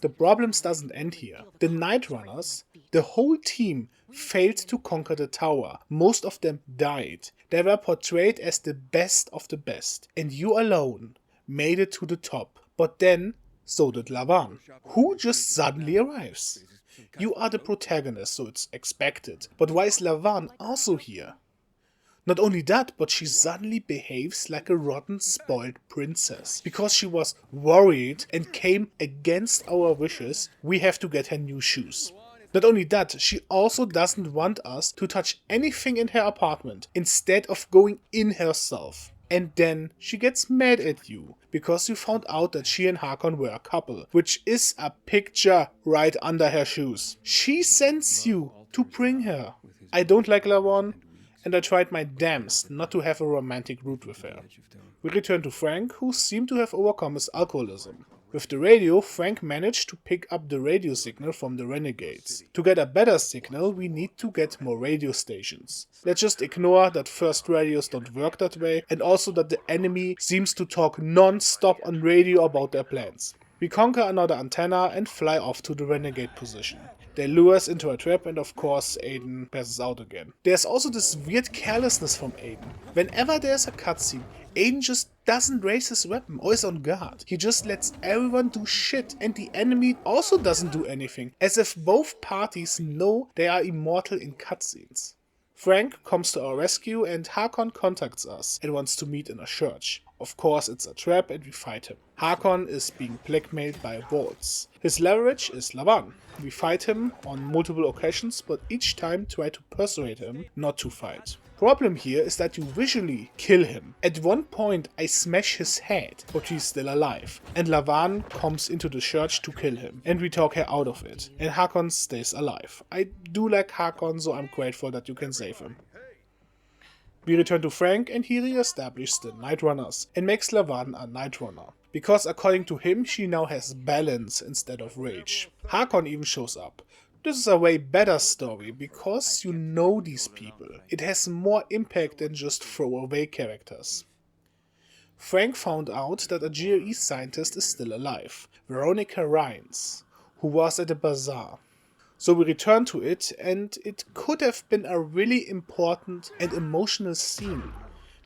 The problems doesn't end here. The Night Runners, the whole team, failed to conquer the tower. Most of them died. They were portrayed as the best of the best. And you alone made it to the top. But then, so did Lavan, who just suddenly arrives. You are the protagonist, so it's expected. But why is Lavan also here? Not only that, but she suddenly behaves like a rotten, spoiled princess. Because she was worried and came against our wishes, we have to get her new shoes. Not only that, she also doesn't want us to touch anything in her apartment, instead of going in herself. And then she gets mad at you, because you found out that she and Hakon were a couple, which is a picture right under her shoes. She sends you to bring her. I don't like Lavan, and I tried my damnedest not to have a romantic route with her. We return to Frank, who seemed to have overcome his alcoholism. With the radio, Frank managed to pick up the radio signal from the renegades. To get a better signal, we need to get more radio stations. Let's just ignore that first radios don't work that way, and also that the enemy seems to talk non-stop on radio about their plans. We conquer another antenna and fly off to the renegade position. They lure us into a trap, and of course Aiden passes out again. There's also this weird carelessness from Aiden. Whenever there's a cutscene, Aiden just doesn't raise his weapon or is on guard. He just lets everyone do shit, and the enemy also doesn't do anything, as if both parties know they are immortal in cutscenes. Frank comes to our rescue and Hakon contacts us and wants to meet in a church. Of course, it's a trap and we fight him. Hakon is being blackmailed by Waltz. His leverage is Lavan. We fight him on multiple occasions, but each time try to persuade him not to fight. Problem here is that you visually kill him. At one point I smash his head, but he's still alive. And Lavan comes into the church to kill him, and we talk her out of it. And Hakon stays alive. I do like Hakon, so I'm grateful that you can save him. We return to Frank and he re-establishes the Night Runners and makes Lavan a Night Runner. Because according to him, she now has balance instead of rage. Hakon even shows up. This is a way better story because you know these people. It has more impact than just throwaway characters. Frank found out that a GRE scientist is still alive, Veronica Rhines, who was at the bazaar. So we return to it, and it could have been a really important and emotional scene,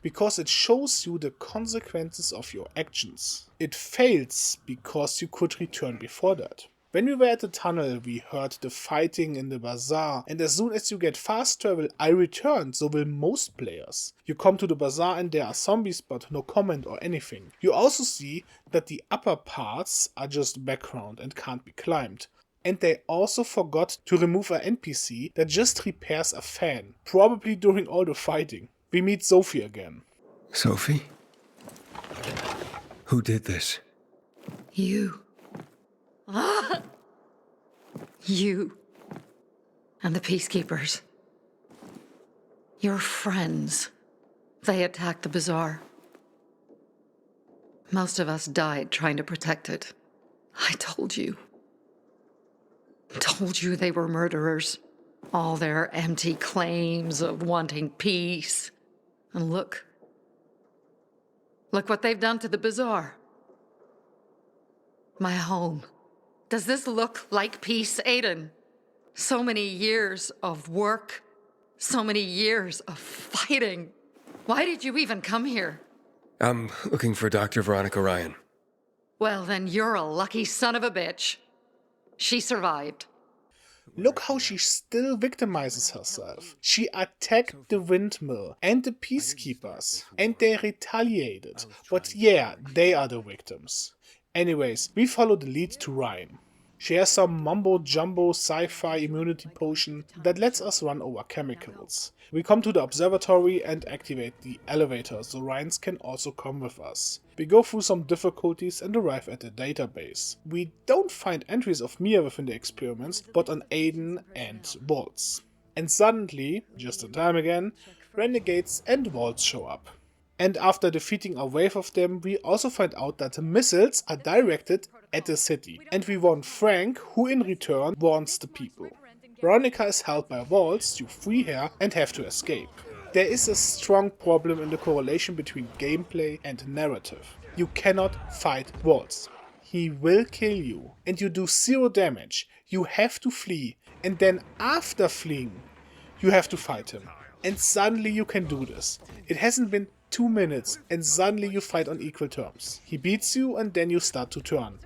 because it shows you the consequences of your actions. It fails because you could return before that. When we were at the tunnel, we heard the fighting in the bazaar, and as soon as you get fast travel, I returned, so will most players. You come to the bazaar and there are zombies, but no comment or anything. You also see that the upper parts are just background and can't be climbed. And they also forgot to remove an NPC that just repairs a fan, probably during all the fighting. We meet Sophie again. Sophie? Who did this? You. You. And the Peacekeepers. Your friends. They attacked the bazaar. Most of us died trying to protect it. I told you. Told you they were murderers. All their empty claims of wanting peace. And look. Look what they've done to the bazaar. My home. Does this look like peace, Aiden? So many years of work. So many years of fighting. Why did you even come here? I'm looking for Dr. Veronica Ryan. Well, then you're a lucky son of a bitch. She survived. Look how she still victimizes herself. She attacked the windmill and the Peacekeepers, and they retaliated. But yeah, they are the victims. Anyways, we follow the lead to Ryan. She has some mumbo-jumbo sci-fi immunity potion that lets us run over chemicals. We come to the observatory and activate the elevator so Ryans can also come with us. We go through some difficulties and arrive at the database. We don't find entries of Mia within the experiments, but on Aiden and Waltz. And suddenly, just in time again, Renegades and Waltz show up. And after defeating a wave of them, we also find out that the missiles are directed at the city. And we warn Frank, who in return warns the people. Veronica is held by Waltz, you free her and have to escape. There is a strong problem in the correlation between gameplay and narrative. You cannot fight Waltz. He will kill you and you do 0 damage. You have to flee, and then after fleeing, you have to fight him. And suddenly you can do this. It hasn't been 2 minutes and suddenly you fight on equal terms. He beats you and then you start to turn.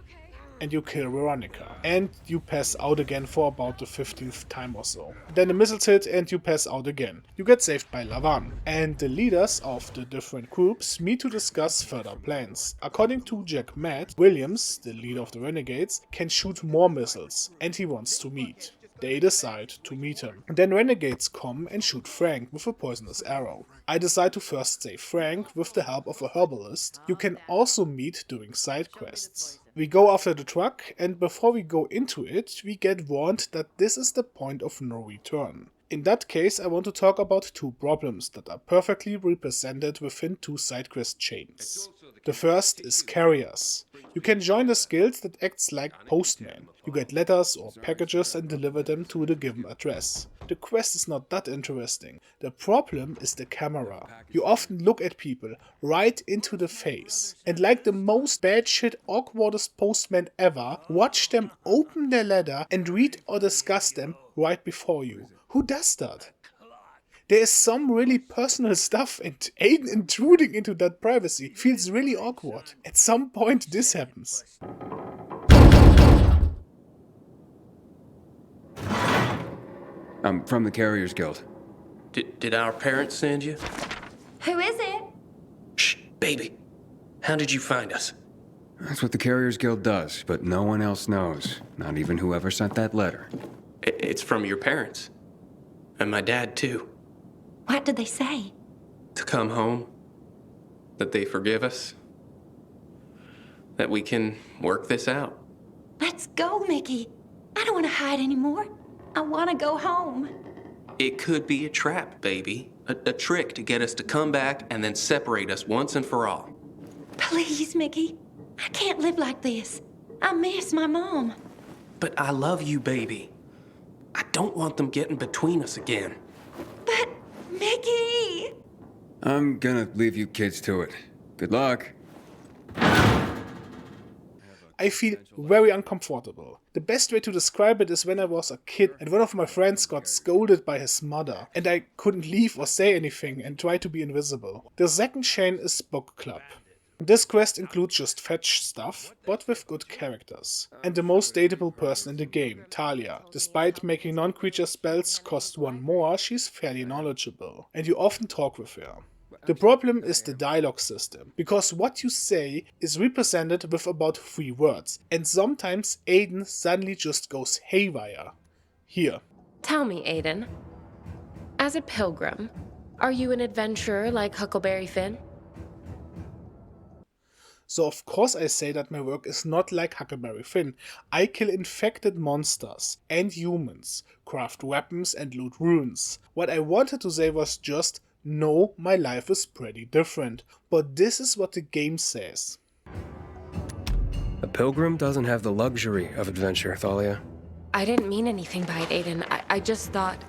And you kill Veronica. And you pass out again for about the 15th time or so. Then the missiles hit and you pass out again. You get saved by Lavan. And the leaders of the different groups meet to discuss further plans. According to Jack Matt, Williams, the leader of the Renegades, can shoot more missiles. And he wants to meet. They decide to meet him. Then Renegades come and shoot Frank with a poisonous arrow. I decide to first save Frank with the help of a herbalist you can also meet doing side quests. We go after the truck, and before we go into it, we get warned that this is the point of no return. In that case, I want to talk about 2 problems that are perfectly represented within 2 side quest chains. The first is carriers. You can join the guild that acts like postman. You get letters or packages and deliver them to the given address. The quest is not that interesting. The problem is the camera. You often look at people right into the face, and like the most batshit awkwardest postman ever, watch them open their letter and read or discuss them right before you. Who does that? There is some really personal stuff, and Aiden intruding into that privacy feels really awkward. At some point this happens. I'm from the Carriers Guild. Did our parents send you? Who is it? Shh, baby. How did you find us? That's what the Carriers Guild does, but no one else knows. Not even whoever sent that letter. It's from your parents. And my dad, too. What did they say? To come home. That they forgive us. That we can work this out. Let's go, Mickey. I don't want to hide anymore. I want to go home. It could be a trap, baby. A trick to get us to come back and then separate us once and for all. Please, Mickey. I can't live like this. I miss my mom. But I love you, baby. I don't want them getting between us again. But, Mickey! I'm gonna leave you kids to it. Good luck. I feel very uncomfortable. The best way to describe it is when I was a kid and one of my friends got scolded by his mother and I couldn't leave or say anything and tried to be invisible. The second chain is Book Club. This quest includes just fetch stuff, but with good characters. And the most dateable person in the game, Talia. Despite making non-creature spells cost 1 more, she's fairly knowledgeable, and you often talk with her. The problem is the dialogue system, because what you say is represented with about 3 words, and sometimes Aiden suddenly just goes haywire. Here. Tell me, Aiden. As a pilgrim, are you an adventurer like Huckleberry Finn? So of course I say that my work is not like Huckleberry Finn. I kill infected monsters and humans, craft weapons and loot ruins. What I wanted to say was just, no, my life is pretty different. But this is what the game says. A pilgrim doesn't have the luxury of adventure, Thalia. I didn't mean anything by it, Aiden. I just thought...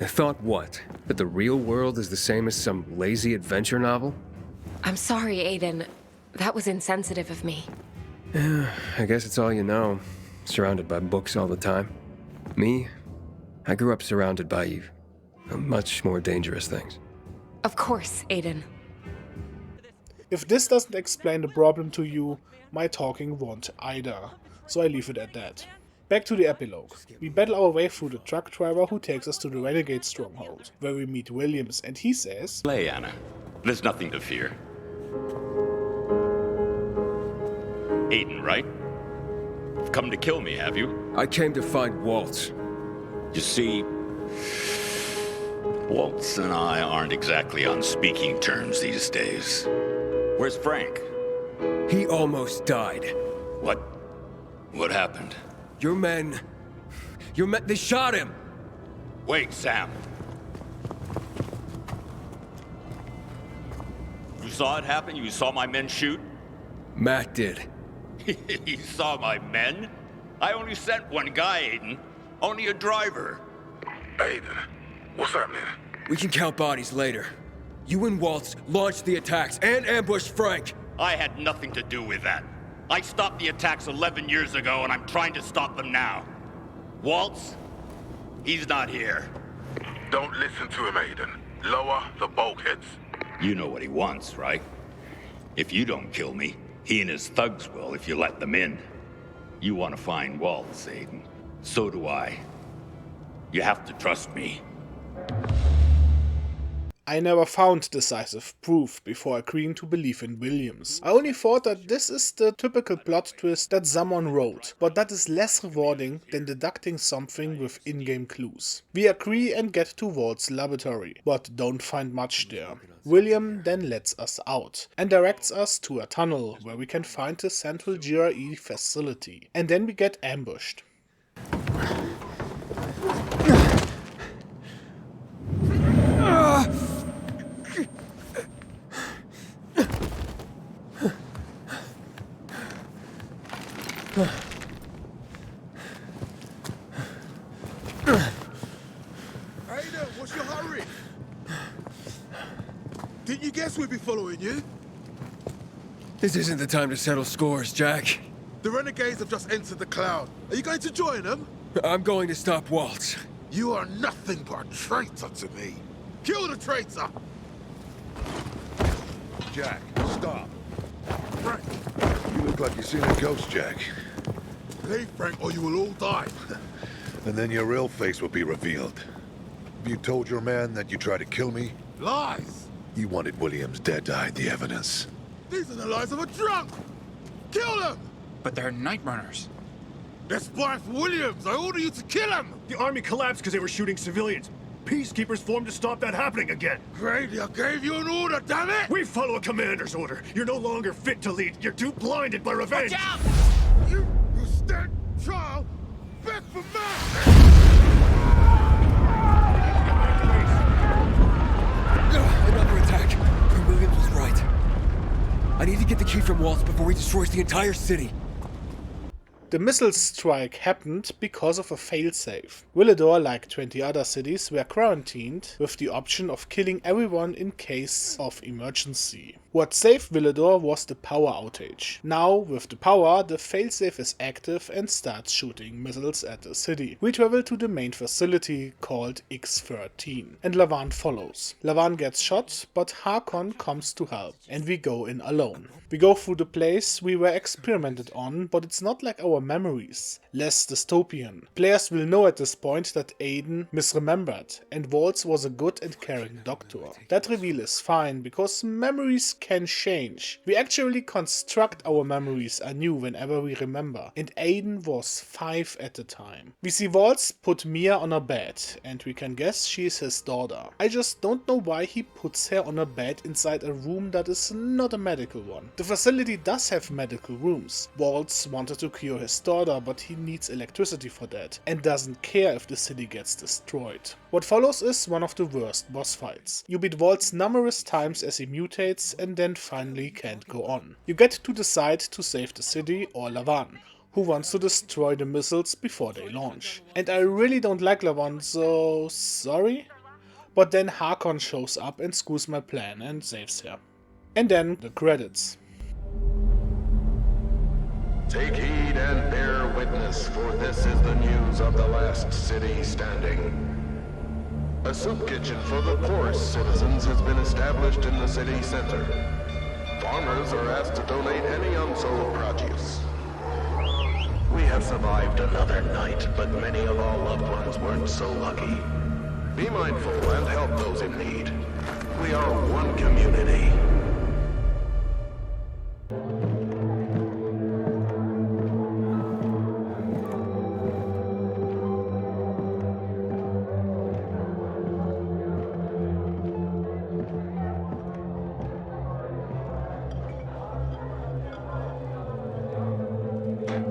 I thought what? That the real world is the same as some lazy adventure novel? I'm sorry, Aiden. That was insensitive of me. Yeah, I guess it's all you know. Surrounded by books all the time. Me? I grew up surrounded by much more dangerous things. Of course, Aiden. If this doesn't explain the problem to you, my talking won't either. So I leave it at that. Back to the epilogue. We battle our way through the truck driver who takes us to the Renegade stronghold, where we meet Williams, and he says, "Play, Anna. There's nothing to fear." Aiden, right? You've come to kill me, have you? I came to find Waltz. You see, Waltz and I aren't exactly on speaking terms these days. Where's Frank? He almost died. What? What happened? Your men, they shot him! Wait, Sam. You saw it happen? You saw my men shoot? Matt did. You saw my men? I only sent one guy, Aiden. Only a driver. Aiden, what's happening? We can count bodies later. You and Waltz launched the attacks and ambushed Frank. I had nothing to do with that. I stopped the attacks 11 years ago, and I'm trying to stop them now. Waltz? He's not here. Don't listen to him, Aiden. Lower the bulkheads. You know what he wants, right? If you don't kill me, he and his thugs will if you let them in. You want to find Waltz, Aiden. So do I. You have to trust me. I never found decisive proof before agreeing to believe in Williams. I only thought that this is the typical plot twist that someone wrote, but that is less rewarding than deducting something with in-game clues. We agree and get to Walt's laboratory, but don't find much there. William then lets us out and directs us to a tunnel where we can find the central GRE facility, and then we get ambushed. Aiden, what's your hurry? Didn't you guess we'd be following you? This isn't the time to settle scores, Jack. The Renegades have just entered the cloud. Are you going to join them? I'm going to stop Waltz. You are nothing but a traitor to me. Kill the traitor! Jack, stop. Frank! You look like you've seen a ghost, Jack. Leave, Frank, or you will all die. And then your real face will be revealed. Have you told your man that you tried to kill me? Lies! You wanted Williams dead to hide the evidence. These are the lies of a drunk! Kill them! But they're night runners. They're spying for Williams! I order you to kill them! The army collapsed because they were shooting civilians. Peacekeepers formed to stop that happening again. Grady, I gave you an order, damn it! We follow a commander's order. You're no longer fit to lead. You're too blinded by revenge. Watch out! You stand trial! Back for me! Another attack. Williams was right. I need to get the key from Waltz before he destroys the entire city. The missile strike happened because of a failsafe. Villedor, like 20 other cities, were quarantined with the option of killing everyone in case of emergency. What saved Villedor was the power outage. Now, with the power, the failsafe is active and starts shooting missiles at the city. We travel to the main facility called X-13, and Lavan follows. Lavan gets shot, but Harkon comes to help, and we go in alone. We go through the place we were experimented on, but it's not like our memories. Less dystopian. Players will know at this point that Aiden misremembered, and Waltz was a good and caring doctor. That reveal is fine, because memories can change. We actually construct our memories anew whenever we remember, and Aiden was 5 at the time. We see Waltz put Mia on a bed, and we can guess she is his daughter. I just don't know why he puts her on a bed inside a room that is not a medical one. The facility does have medical rooms. Waltz wanted to cure his daughter, but he needs electricity for that, and doesn't care if the city gets destroyed. What follows is one of the worst boss fights. You beat Waltz numerous times as he mutates, and then finally can't go on. You get to decide to save the city or Lavan, who wants to destroy the missiles before they launch. And I really don't like Lavan, so sorry? But then Harkon shows up and screws my plan and saves her. And then the credits. Take heed and bear witness, for this is the news of the last city standing. A soup kitchen for the poorest citizens has been established in the city center. Farmers are asked to donate any unsold produce. We have survived another night, but many of our loved ones weren't so lucky. Be mindful and help those in need. We are one community.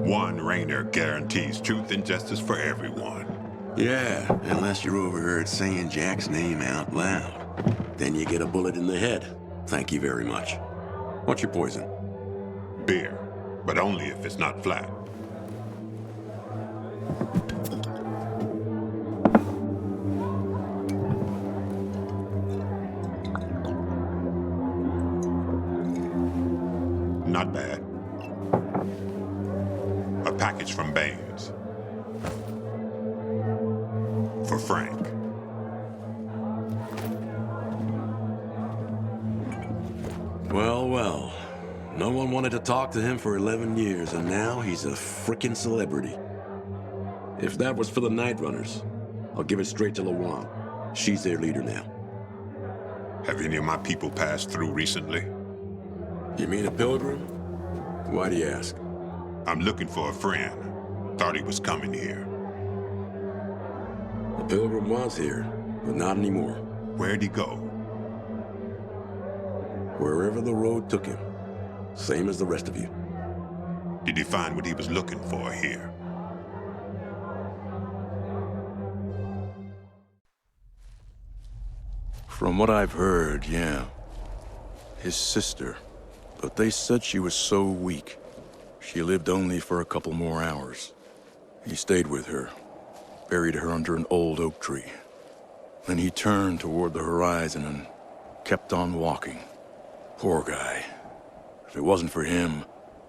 One Rainer guarantees truth and justice for everyone. Yeah, unless you're overheard saying Jack's name out loud. Then you get a bullet in the head. Thank you very much. What's your poison? Beer, but only if it's not flat. Not bad. A package from Baines. For Frank. Well, well. No one wanted to talk to him for 11 years, and now he's a frickin' celebrity. If that was for the Night Runners, I'll give it straight to Lawan. She's their leader now. Have any of my people passed through recently? You mean a pilgrim? Why do you ask? I'm looking for a friend. Thought he was coming here. The pilgrim was here, but not anymore. Where'd he go? Wherever the road took him. Same as the rest of you. Did he find what he was looking for here? From what I've heard, yeah. His sister. But they said she was so weak. She lived only for a couple more hours. He stayed with her, buried her under an old oak tree. Then he turned toward the horizon and kept on walking. Poor guy. If it wasn't for him,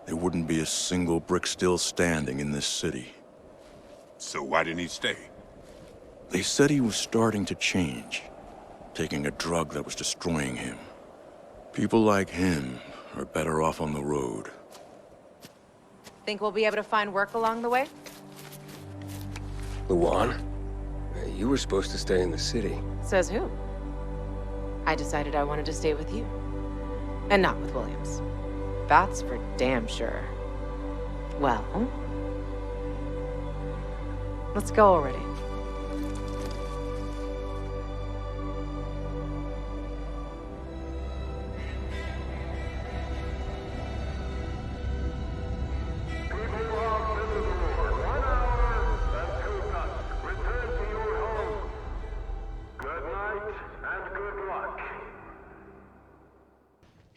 there wouldn't be a single brick still standing in this city. So why didn't he stay? They said he was starting to change, taking a drug that was destroying him. People like him are better off on the road. Think we'll be able to find work along the way? Luan, you were supposed to stay in the city. Says who? I decided I wanted to stay with you. And not with Williams. That's for damn sure. Well, let's go already.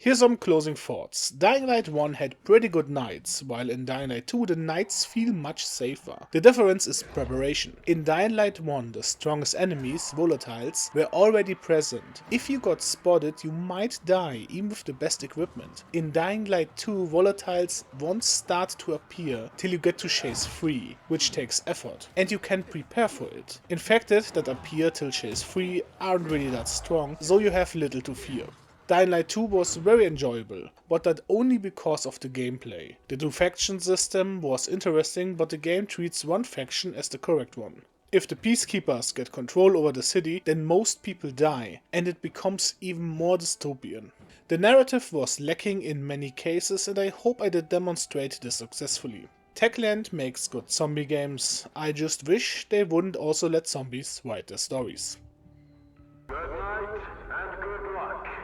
Here's some closing thoughts. Dying Light 1 had pretty good nights, while in Dying Light 2 the nights feel much safer. The difference is preparation. In Dying Light 1 the strongest enemies, volatiles, were already present. If you got spotted you might die, even with the best equipment. In Dying Light 2 volatiles won't start to appear till you get to Chase 3, which takes effort, and you can prepare for it. Infected that appear till Chase 3 aren't really that strong, so you have little to fear. Dying Light 2 was very enjoyable, but that only because of the gameplay. The two faction system was interesting, but the game treats one faction as the correct one. If the Peacekeepers get control over the city, then most people die, and it becomes even more dystopian. The narrative was lacking in many cases, and I hope I did demonstrate this successfully. Techland makes good zombie games, I just wish they wouldn't also let zombies write their stories. Good night and good luck.